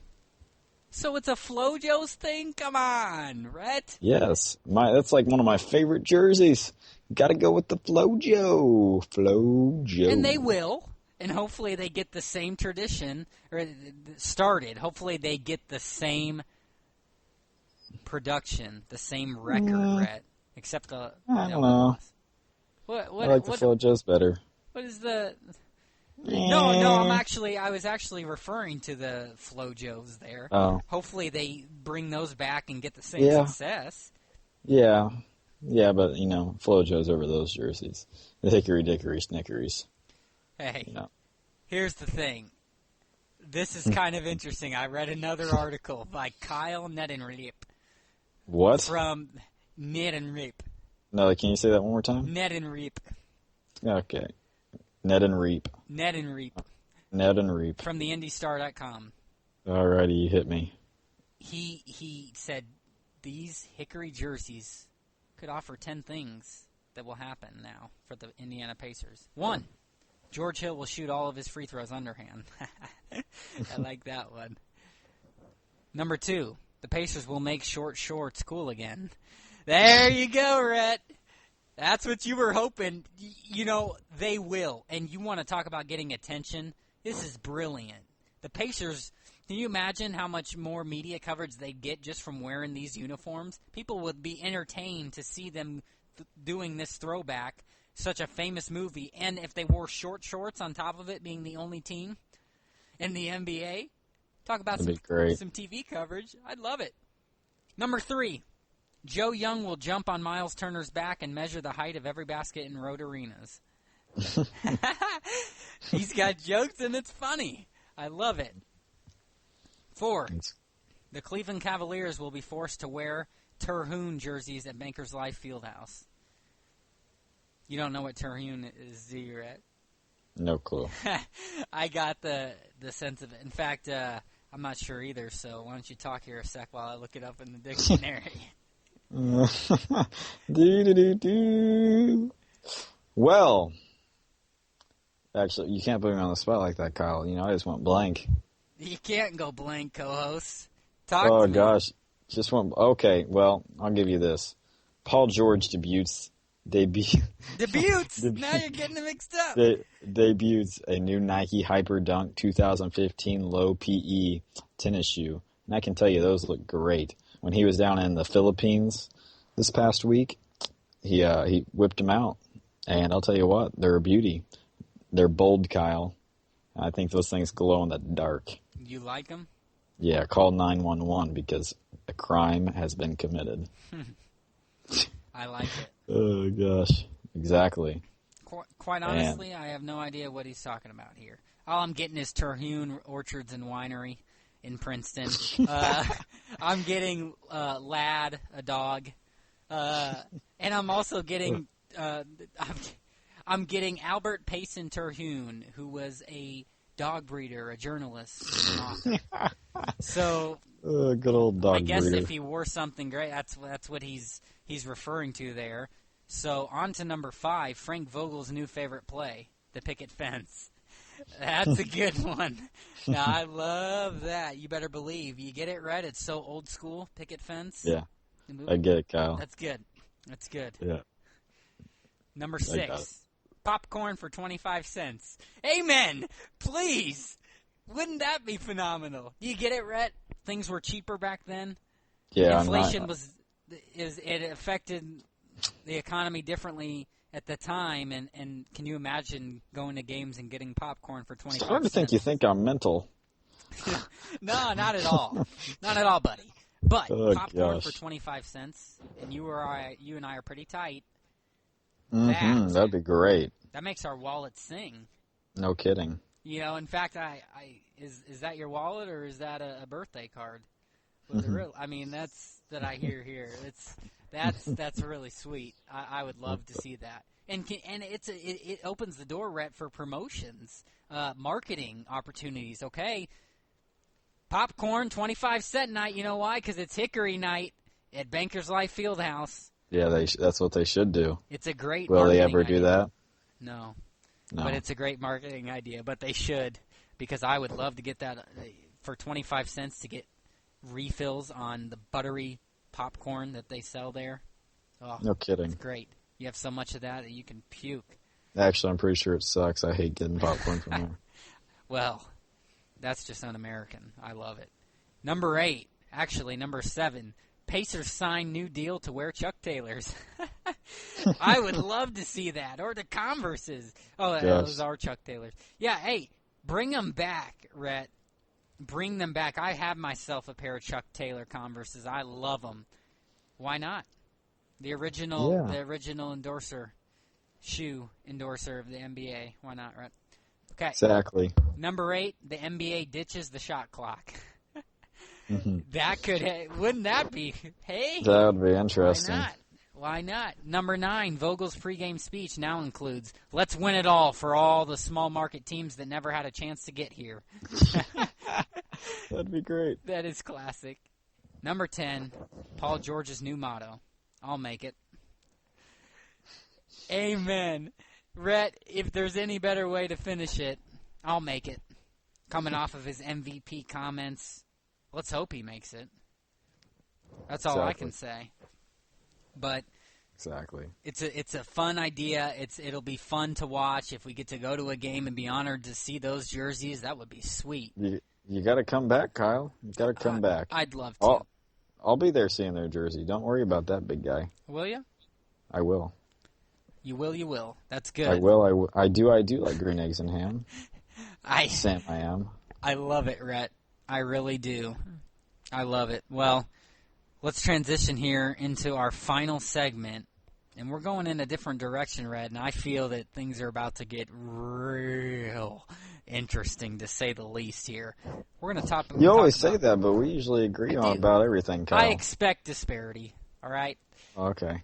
So it's a FloJoes thing? Come on, Rhett. Yes, that's like one of my favorite jerseys. Got to go with the FloJo. FloJo. And they will. And hopefully they get the same tradition, or started. Hopefully they get the same production, the same record, Rhett. Except the... I don't know. What, I like the FloJoes better. What is the... No, I was actually referring to the FloJoes there. Oh. Hopefully they bring those back and get the same success. Yeah, but, FloJoes over those jerseys. The Hickory Dickory Snickeries. Hey, here's the thing. This is kind of interesting. I read another article by Kyle Nedenreep. What? From Nedenreep. No, can you say that one more time? Nedenreep. Okay. Nedenreep. From the IndyStar.com. Alrighty, you hit me. He said these Hickory jerseys could offer 10 things that will happen now for the Indiana Pacers. 1, George Hill will shoot all of his free throws underhand. I like that one. Number 2, the Pacers will make short shorts cool again. There you go, Rhett. That's what you were hoping. They will. And you want to talk about getting attention? This is brilliant. The Pacers, can you imagine how much more media coverage they'd get just from wearing these uniforms? People would be entertained to see them doing this throwback, such a famous movie. And if they wore short shorts on top of it, being the only team in the NBA, talk about some TV coverage. I'd love it. Number 3. Joe Young will jump on Miles Turner's back and measure the height of every basket in road arenas. He's got jokes and it's funny. I love it. 4, the Cleveland Cavaliers will be forced to wear Terhune jerseys at Bankers Life Fieldhouse. You don't know what Terhune is, do you, Rhett? No clue. I got the sense of it. In fact, I'm not sure either, so why don't you talk here a sec while I look it up in the dictionary. Well, actually, you can't put me on the spot like that, Kyle. I just went blank. You can't go blank, co-host. Talk to me. Oh, gosh. Just went... Okay, well, I'll give you this. Paul George debuts... Debuts? Now you're getting it mixed up. Debuts a new Nike Hyperdunk 2015 low PE tennis shoe. And I can tell you, those look great. When he was down in the Philippines this past week, he whipped them out. And I'll tell you what, they're a beauty. They're bold, Kyle. I think those things glow in the dark. You like them? Yeah, call 911 because a crime has been committed. I like it. Oh, gosh. Exactly. Quite honestly, I have no idea what he's talking about here. All I'm getting is Terhune Orchards and Winery in Princeton. I'm getting Lad, a dog. And I'm also getting... I'm getting Albert Payson Terhune, who was a dog breeder, a journalist, an author. So, good old dog breeder. I guess if he wore something great, that's what he's referring to there. So, on to number 5, Frank Vogel's new favorite play, the picket fence. That's a good one. Now, I love that. You better believe. You get it right. It's so old school, picket fence. Yeah, I get it, Kyle. That's good. That's good. Yeah. Number 6, popcorn for 25 cents. Amen. Please. Wouldn't that be phenomenal? Do you get it, Rhett? Things were cheaper back then. Yeah. Inflation it affected the economy differently at the time, and can you imagine going to games and getting popcorn for 25 cents? Starting to think you think I'm mental. No, not at all. Not at all, buddy. But popcorn gosh. for 25 cents, and you and I are pretty tight. That'd be great. That makes our wallet sing. No kidding. You know, in fact, is that your wallet or is that a birthday card? With the real, I mean, that's that I hear here. That's really sweet. I would love to see that. And it opens the door, Rhett, for promotions, marketing opportunities. Okay, popcorn 25-cent night. You know why? Because it's Hickory night at Bankers Life Fieldhouse. Yeah, that's what they should do. It's a great. Will they marketing ever do idea. that? No, No. but it's a great marketing idea. But they should, because I would love to get that for 25 cents to get refills on the buttery popcorn that they sell there. Oh, No kidding. It's great. You have so much of that you can puke. Actually, I'm pretty sure it sucks. I hate getting popcorn from there. Well, that's just un-American. I love it. Number 8, actually number 7, Pacers sign new deal to wear Chuck Taylors. I would love to see that. Or the Converses. Oh, those are Chuck Taylors. Yeah, hey, bring them back, Rhett. Bring them back. I have myself a pair of Chuck Taylor Converses. I love them. Why not? The original shoe endorser of the NBA. Why not, Rhett? Okay. Exactly. Number 8, the NBA ditches the shot clock. Mm-hmm. That wouldn't that be? Hey, that would be interesting. Why not? Number 9, Vogel's pregame speech now includes, "Let's win it all for all the small market teams that never had a chance to get here." That'd be great. That is classic. Number 10, Paul George's new motto, "I'll make it." Amen. Rhett, if there's any better way to finish it, I'll make it. Coming off of his MVP comments, let's hope he makes it. That's all I can say. But exactly, it's a fun idea. It'll be fun to watch. If we get to go to a game and be honored to see those jerseys, that would be sweet. You got to come back, Kyle. You got to come back. I'd love to. I'll be there seeing their jersey. Don't worry about that, big guy. Will you? I will. You will. You will. That's good. I will. I do like green eggs and ham. Sam, I am. I love it, Rhett. I really do. I love it. Well, let's transition here into our final segment. And we're going in a different direction, Rhett, and I feel that things are about to get real interesting, to say the least here. We're going to talk about... You always say that, but we usually agree on about everything, Kyle. I expect disparity, all right? Okay.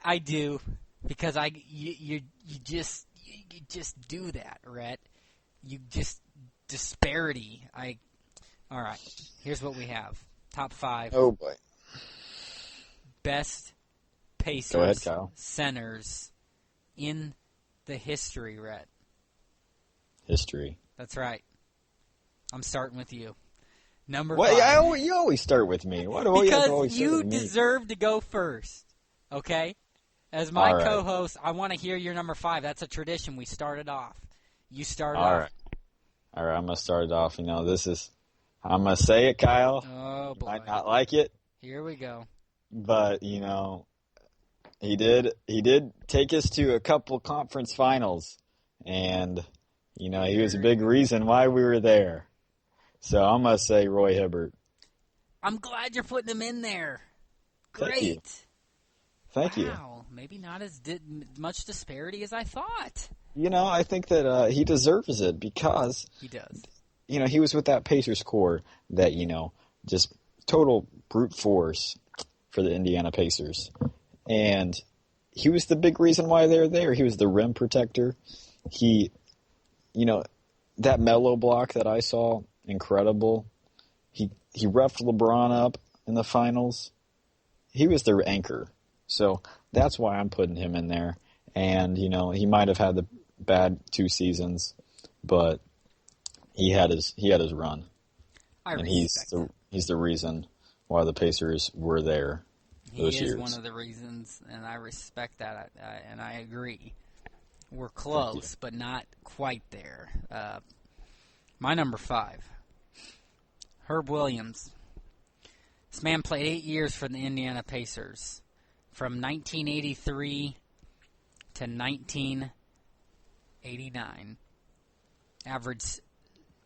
I do, because you just do that, Rhett. You just... disparity. All right, here's what we have. Top 5. Oh, boy. Best Pacers Go ahead, Kyle. centers in the history, Rhett. History. That's right. I'm starting with you. Number 5. You always start with me. Why do you have to always start with me? Because you deserve to go first, okay? As my co-host, I want to hear your number 5. That's a tradition. We started off. You started off. All right, I'm going to start it off. I'm going to say it, Kyle. Oh, boy. You might not like it. Here we go. But, he did take us to a couple conference finals. And, he was a big reason why we were there. So I'm going to say Roy Hibbert. I'm glad you're putting him in there. Great. Thank you. Thank you. Wow, maybe not as much disparity as I thought. I think that he deserves it because... He does. He was with that Pacers core that, just total brute force for the Indiana Pacers. And he was the big reason why they were there. He was the rim protector. He, that Melo block that I saw, incredible. He roughed LeBron up in the finals. He was their anchor. So that's why I'm putting him in there. And, he might have had the bad 2 seasons, but he had his run. He's the reason why the Pacers were there those years. He is one of the reasons, and I respect that, and I agree. We're close, but not quite there. My number 5, Herb Williams. This man played 8 years for the Indiana Pacers, from 1983 to 1989. Averaged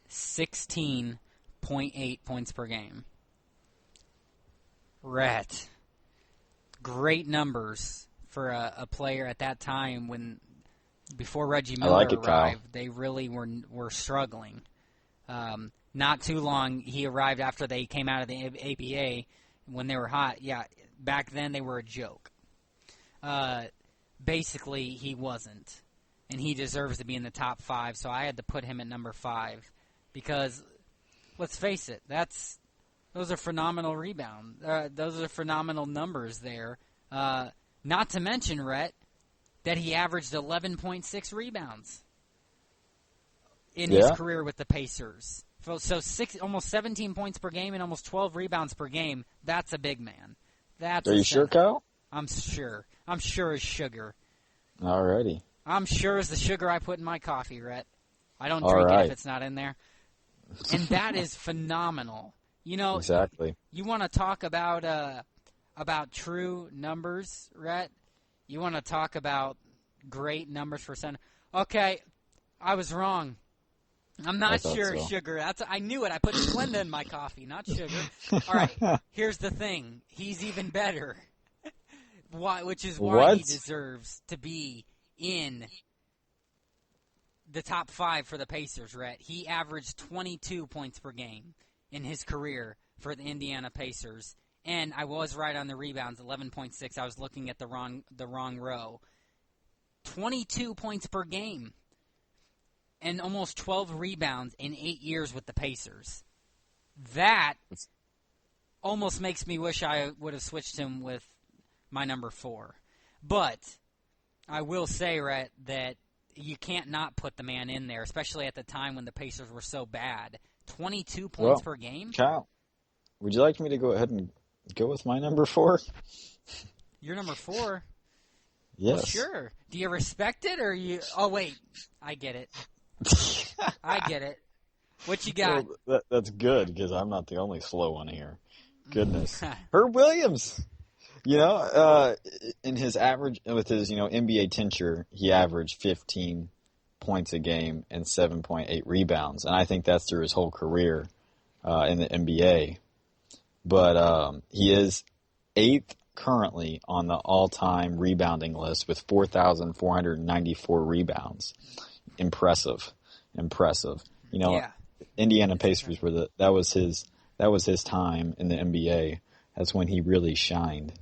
16.8 points per game. Rhett, great numbers for a player at that time when before Reggie Miller arrived. Kyle. They really were struggling. Not too long, he arrived after they came out of the ABA when they were hot. Yeah, back then they were a joke. Basically, he wasn't. And he deserves to be in the top 5, so I had to put him at number 5. Because, let's face it, those are phenomenal rebounds. Those are phenomenal numbers there. Not to mention, Rhett, that he averaged 11.6 rebounds in his career with the Pacers. So almost 17 points per game and almost 12 rebounds per game. That's a big man. Are you sure, Kyle? I'm sure. I'm sure as sugar. Alrighty. I'm sure as the sugar I put in my coffee, Rhett. I don't drink it if it's not in there. And that is phenomenal. You know, exactly. You want to talk about true numbers, Rhett? You want to talk about great numbers for center? Okay, I was wrong. I'm not sure, so. Sugar. I knew it. I put Splenda in my coffee, not sugar. All right, here's the thing. He's even better, which is why he deserves to be in the top 5 for the Pacers, Rhett. He averaged 22 points per game in his career for the Indiana Pacers. And I was right on the rebounds, 11.6. I was looking at the wrong row. 22 points per game. And almost 12 rebounds in 8 years with the Pacers. That almost makes me wish I would have switched him with my number 4. But I will say, Rhett, that you can't not put the man in there, especially at the time when the Pacers were so bad. 22 points per game? Kyle, would you like me to go ahead and go with my number 4? Your number 4? Yes. Well, sure. Do you respect it or you... Oh, wait. I get it. I get it. What you got? Well, that's good because I'm not the only slow one here. Goodness. Herb Williams. You know, in his average, with his, NBA tenure, he averaged 15 points a game and 7.8 rebounds. And I think that's through his whole career in the NBA. But he is 8th currently on the all-time rebounding list with 4,494 rebounds. Impressive. Indiana Pacers that was his time in the NBA. That's when he really shined.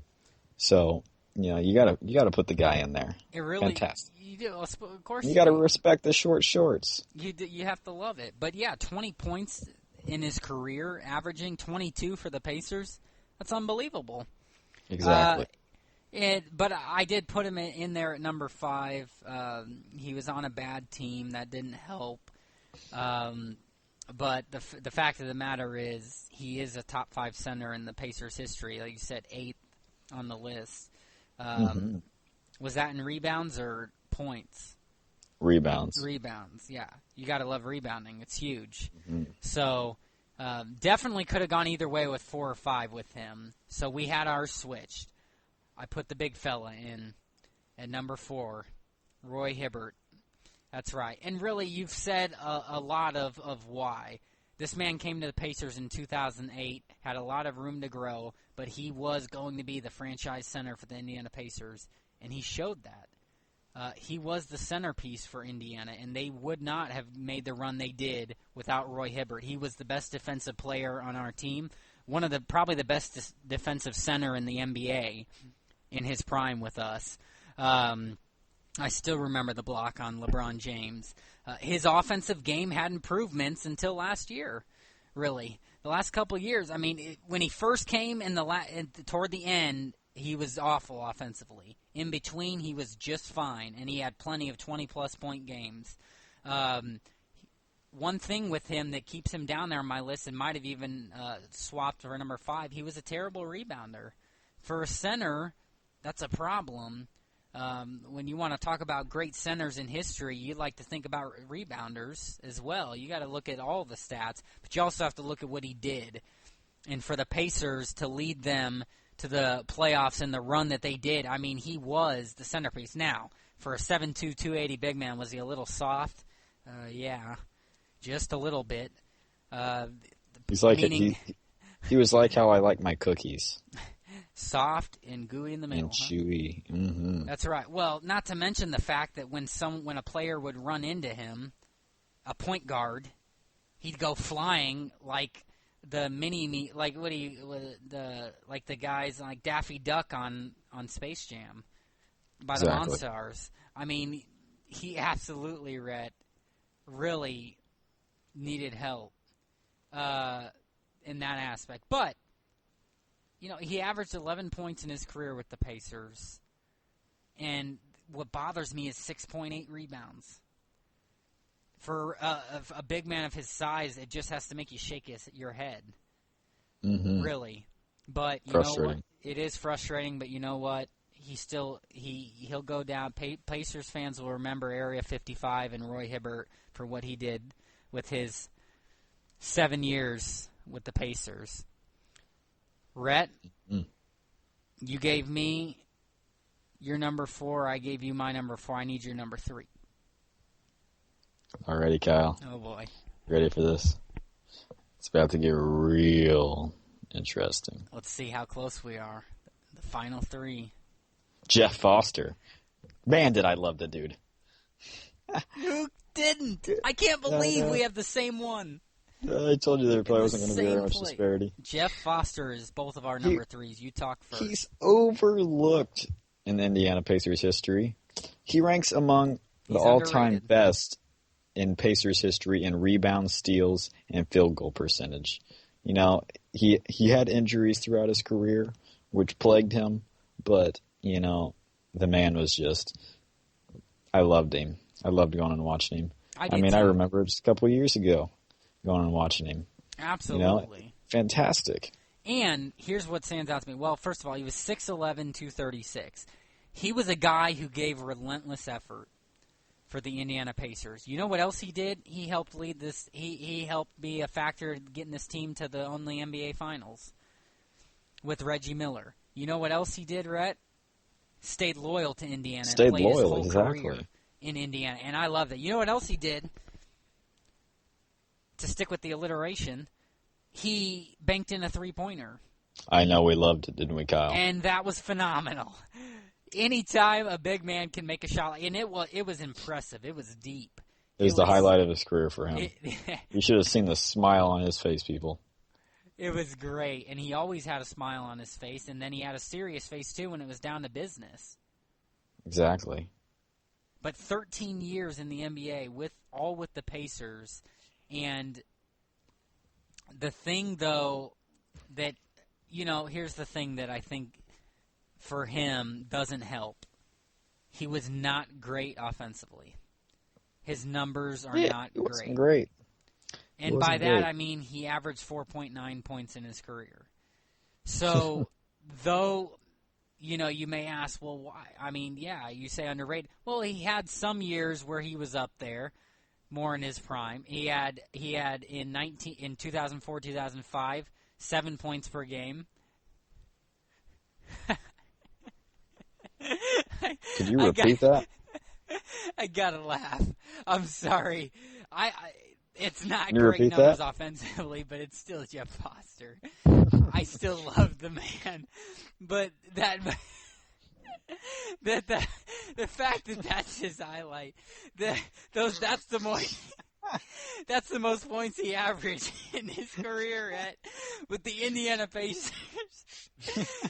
So, you gotta put the guy in there. It really, fantastic. You do, of course. You gotta respect the short shorts. You have to love it. But yeah, 20 points in his career, averaging 22 for the Pacers. That's unbelievable. Exactly. But I did put him in there at number 5. He was on a bad team. That didn't help. But the fact of the matter is he is a top 5 center in the Pacers' history. Like you said, 8th on the list. Was that in rebounds or points? Rebounds, yeah. You got to love rebounding. It's huge. So definitely could have gone either way with 4 or 5 with him. So we had ours switched. I put the big fella in at number 4, Roy Hibbert. That's right. And really, you've said a lot of why. This man came to the Pacers in 2008, had a lot of room to grow, but he was going to be the franchise center for the Indiana Pacers, and he showed that. He was the centerpiece for Indiana, and they would not have made the run they did without Roy Hibbert. He was the best defensive player on our team, probably the best defensive center in the NBA in his prime with us. I still remember the block on LeBron James. His offensive game had improvements until last year, really. The last couple of years, when he first came toward the end, he was awful offensively. In between, he was just fine, and he had plenty of 20-plus point games. One thing with him that keeps him down there on my list and might have even swapped for number 5, he was a terrible rebounder. For a center, that's a problem. When you want to talk about great centers in history, you like to think about rebounders as well. You got to look at all the stats, but you also have to look at what he did. And for the Pacers to lead them to the playoffs and the run that they did, he was the centerpiece. Now, for a 7'2", 280 big man. Was he a little soft? Yeah, just a little bit. He's like meaning, he was like how I like my cookies. Soft and gooey in the middle. And chewy. Mm-hmm. That's right. Well, not to mention the fact that when a player would run into him, a point guard, he'd go flying like the like the guys like Daffy Duck on Space Jam by the Monstars. I mean, he absolutely really needed help in that aspect. But he averaged 11 points in his career with the Pacers, and what bothers me is 6.8 rebounds. For a big man of his size, it just has to make you shake your head, really. But you know what? It is frustrating, but you know what? He'll go down. Pacers fans will remember Area 55 and Roy Hibbert for what he did with his 7 years with the Pacers. Rhett, you gave me your number 4. I gave you my number 4. I need your number 3. Alrighty, Kyle. Oh, boy. Ready for this? It's about to get real interesting. Let's see how close we are. The final 3. Jeff Foster. Man, did I love the dude. Who didn't? I can't believe we have the same one. I told you there probably wasn't going to be very much disparity. Jeff Foster is both of our number 3s. You talk first. He's overlooked in Indiana Pacers history. He ranks among the all-time best in Pacers history in rebounds, steals, and field goal percentage. He had injuries throughout his career, which plagued him, but, the man was just... I loved him. I loved going and watching him. I remember just a couple of years ago going and watching him. Absolutely. Fantastic. And here's what stands out to me. Well, first of all, he was 6'11", 236. He was a guy who gave relentless effort for the Indiana Pacers. You know what else he did? He helped lead this. He helped be a factor in getting this team to the only NBA Finals with Reggie Miller. You know what else he did, Rhett? Stayed loyal to Indiana. Stayed played loyal, his whole career in Indiana. And I love that. You know what else he did? To stick with the alliteration, he banked in a three-pointer. I know, we loved it, didn't we, Kyle? And that was phenomenal. Anytime a big man can make a shot, and it was impressive. It was deep. It was the highlight of his career for him. You should have seen the smile on his face, people. It was great, and he always had a smile on his face, and then he had a serious face, too, when it was down to business. Exactly. But 13 years in the NBA, with the Pacers, and the thing, though, that, here's the thing that I think for him doesn't help. He was not great offensively. His numbers are not great. Wasn't great. And by that, I mean he averaged 4.9 points in his career. So, though, you may ask, well, why? I mean, yeah, you say underrated. Well, he had some years where he was up there, more in his prime. He had in 2004, 2005, 7 points per game. Could you repeat that? I gotta laugh. I'm sorry. It's not great numbers offensively, but it's still Jeff Foster. I still love the man, but the fact that that's his highlight, that's the most points he averaged in his career with the Indiana Pacers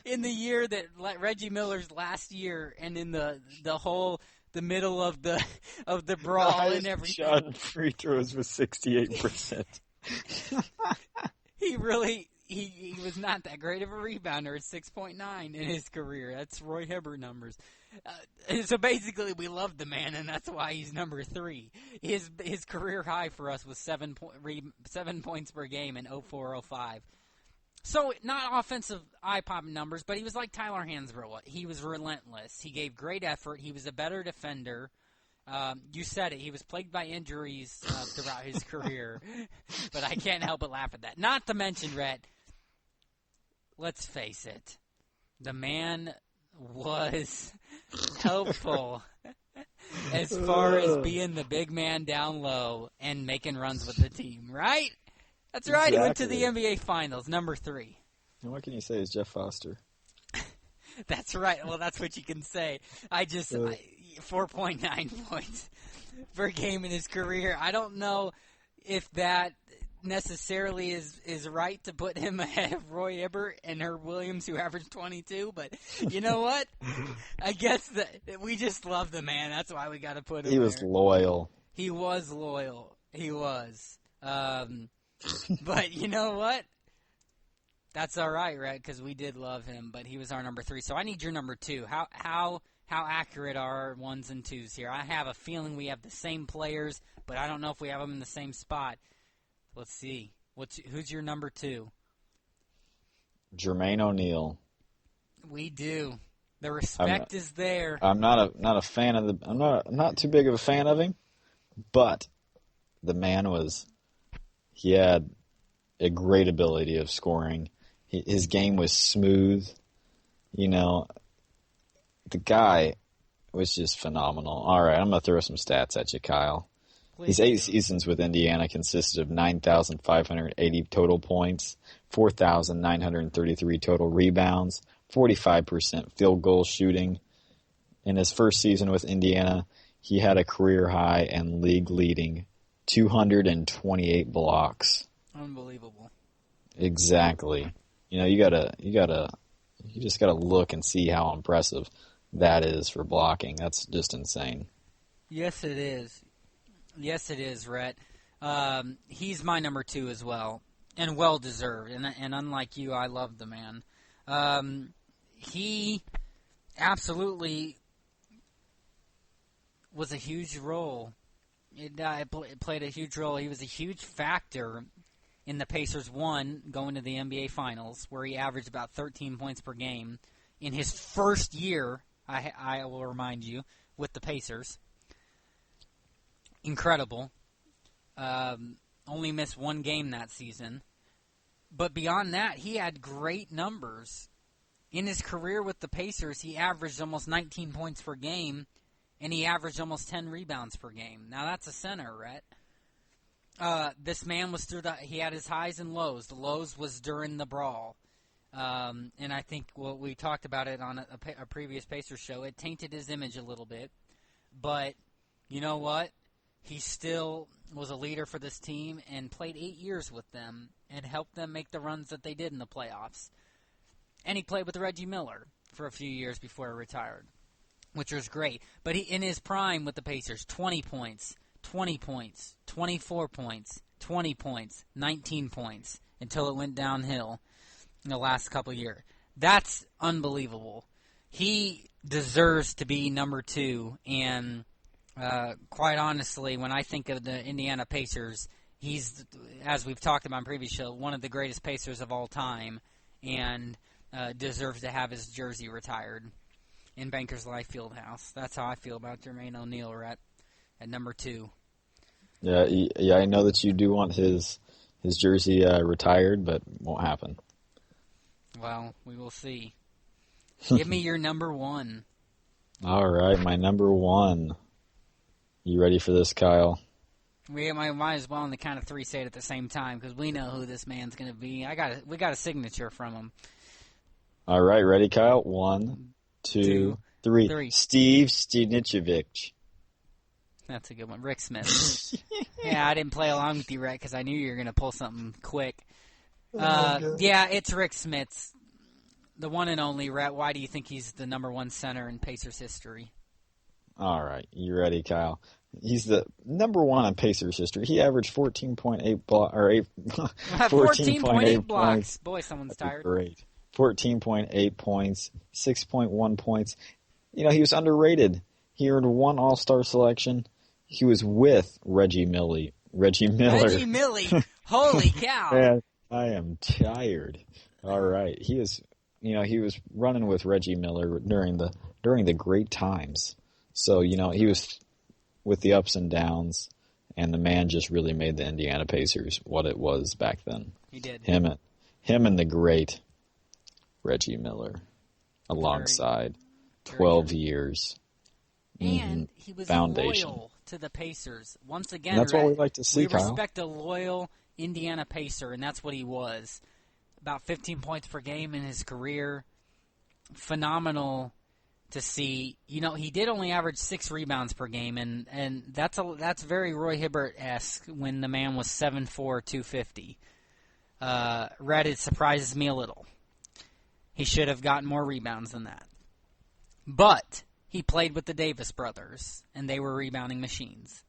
in the year that Reggie Miller's last year, and in the middle of the brawl and everything. Shot free throws was 68%. He was not that great of a rebounder at 6.9 in his career. That's Roy Hibbert numbers. So basically, we love the man, and that's why he's number 3. His career high for us was 7 points per game in 04-05. So not offensive eye-popping numbers, but he was like Tyler Hansbrough. He was relentless. He gave great effort. He was a better defender. You said it. He was plagued by injuries throughout his career, but I can't help but laugh at that. Not to mention, Rhett, let's face it, the man was helpful as far as being the big man down low and making runs with the team, right? That's right. He went to the NBA Finals, number 3. And what can you say is Jeff Foster? That's right. Well, that's what you can say. 4.9 points per game in his career. I don't know if that necessarily is right to put him ahead of Roy Hibbert and Herb Williams, who averaged 22, but you know what? I guess that we just love the man. That's why we got to put him He was there. loyal. He was loyal. He was. But you know what? That's all right, right? Because we did love him, but he was our number 3. So I need your number 2. How accurate are our 1s and 2s here? I have a feeling we have the same players, but I don't know if we have them in the same spot. Let's see. Who's your number 2? Jermaine O'Neal. We do. The respect is there. I'm not a fan of I'm not too big of a fan of him, but the man he had a great ability of scoring. His game was smooth. You know, the guy was just phenomenal. All right, I'm going to throw some stats at you, Kyle. His 8 seasons with Indiana consisted of 9,580 total points, 4,933 total rebounds, 45% field goal shooting. In his first season with Indiana, he had a career high and league-leading 228 blocks. Unbelievable. Exactly. You know, you just gotta look and see how impressive that is for blocking. That's just insane. Yes, it is. Yes, it is, Rhett. He's my number 2 as well, and well-deserved. And unlike you, I love the man. He absolutely was a huge role. It played a huge role. He was a huge factor in the Pacers' going to the NBA Finals, where he averaged about 13 points per game in his first year, I will remind you, with the Pacers. Incredible. Only missed 1 game that season. But beyond that, he had great numbers. In his career with the Pacers, he averaged almost 19 points per game, and he averaged almost 10 rebounds per game. Now, that's a center, Rhett. This man was he had his highs and lows. The lows was during the brawl. And I think we talked about it on a previous Pacers show. It tainted his image a little bit. But you know what? He still was a leader for this team and played 8 years with them and helped them make the runs that they did in the playoffs. And he played with Reggie Miller for a few years before he retired, which was great. But in his prime with the Pacers, 20 points, 20 points, 24 points, 20 points, 19 points, until it went downhill in the last couple of years. That's unbelievable. He deserves to be number 2, and quite honestly, when I think of the Indiana Pacers, he's, as we've talked about in previous show, one of the greatest Pacers of all time, and deserves to have his jersey retired in Bankers Life Fieldhouse. That's how I feel about Jermaine O'Neal at number 2. Yeah, I know that you do want his jersey retired, but won't happen. Well, we will see. Give me your number 1. All right, my number 1. You ready for this, Kyle? We might as well on the count of 3 say it at the same time because we know who this man's going to be. We got a signature from him. All right, ready, Kyle? 1, 2, 3. Steve Stanichevich. That's a good one. Rick Smith. Yeah, I didn't play along with you, Rick, because I knew you were going to pull something quick. Yeah, it's Rick Smith, the one and only. Rhett, why do you think he's the number 1 center in Pacers history? All right, you ready, Kyle? He's the number 1 in Pacers history. He averaged 14.8 14.8 blocks. Boy, someone's tired. Great. 14.8 points, 6.1 points. You know, he was underrated. He earned 1 All-Star selection. He was with Reggie Miller. Reggie Miller. Holy cow. Man, I am tired. All right. He was running with Reggie Miller during the great times. So, he was with the ups and downs, and the man just really made the Indiana Pacers what it was back then. He did. Him and the great Reggie Miller alongside 12 years. And he was Foundation. loyal to the Pacers. Once again, And that's what we like to see, we Kyle. respect a loyal Indiana Pacer, and that's what he was. About 15 points per game in his career. Phenomenal to see. You know, he did only average 6 rebounds per game, and that's very Roy Hibbert-esque when the man was 7'4", 250. Red, it surprises me a little. He should have gotten more rebounds than that. But he played with the Davis brothers, and they were rebounding machines.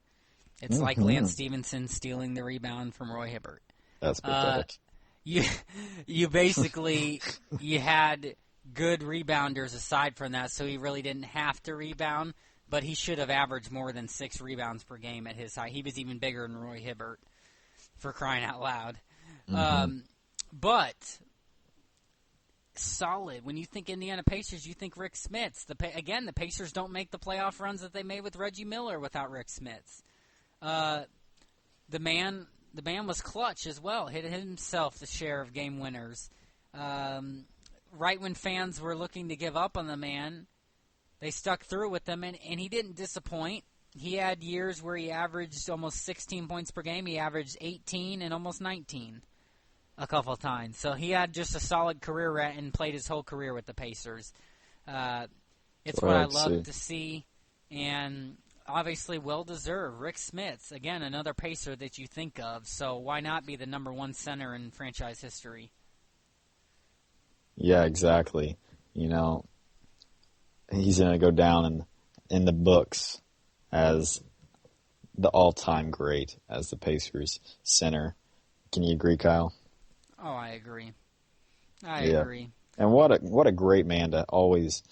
It's like Lance Stevenson stealing the rebound from Roy Hibbert. That's pathetic. You basically you had good rebounders aside from that, so he really didn't have to rebound, but he should have averaged more than 6 rebounds per game at his height. He was even bigger than Roy Hibbert, for crying out loud. But solid. When you think Indiana Pacers, you think Rick Smits. Again, the Pacers don't make the playoff runs that they made with Reggie Miller without Rick Smits. The man was clutch as well. Hit himself the share of game winners. Right when fans were looking to give up on the man, they stuck through with him, and he didn't disappoint. He had years where he averaged almost 16 points per game. He averaged 18 and almost 19 a couple of times. So he had just a solid career and played his whole career with the Pacers. It's what I love to see, and obviously well-deserved. Rick Smits, again, another Pacer that you think of, so why not be the number 1 center in franchise history? Yeah, exactly. You know, he's going to go down in the books as the all-time great as the Pacers center. Can you agree, Kyle? Oh, I agree. I agree. And what a great man to always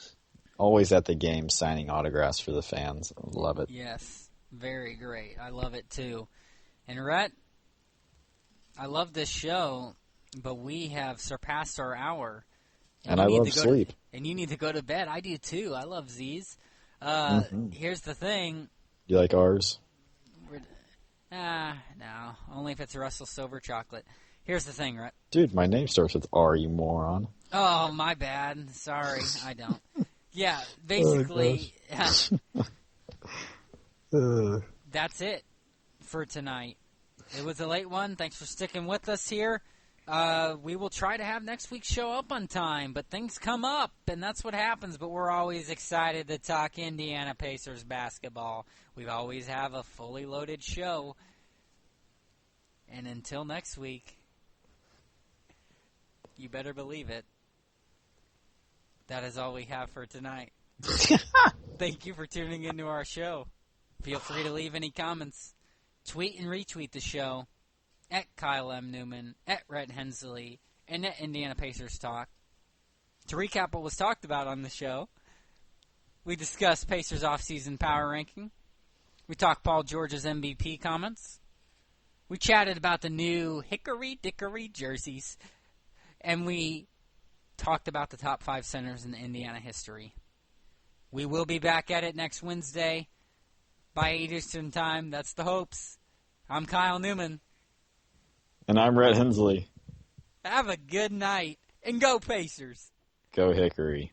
at the game signing autographs for the fans. Love it. Yes, very great. I love it too. And Rhett, I love this show, but we have surpassed our hour. And I love sleep. And you need to go to bed. I do too. I love Z's. Here's the thing. You like ours? No. Only if it's Russell Silver chocolate. Here's the thing, Rhett. Dude, my name starts with R, you moron. Oh, my bad. Sorry, I don't. Yeah, basically, that's it for tonight. It was a late one. Thanks for sticking with us here. We will try to have next week's show up on time, but things come up, and that's what happens. But we're always excited to talk Indiana Pacers basketball. We always have a fully loaded show. And until next week, you better believe it. That is all we have for tonight. Thank you for tuning into our show. Feel free to leave any comments. Tweet and retweet the show at Kyle M. Newman, at Rhett Hensley, and at Indiana Pacers Talk. To recap what was talked about on the show, we discussed Pacers offseason power ranking. We talked Paul George's MVP comments. We chatted about the new hickory dickory jerseys. And we talked about the top 5 centers in Indiana history. We will be back at it next Wednesday by 8 Eastern Time. That's the hopes. I'm Kyle Newman. And I'm Rhett Hensley. Have a good night. And go Pacers. Go Hickory.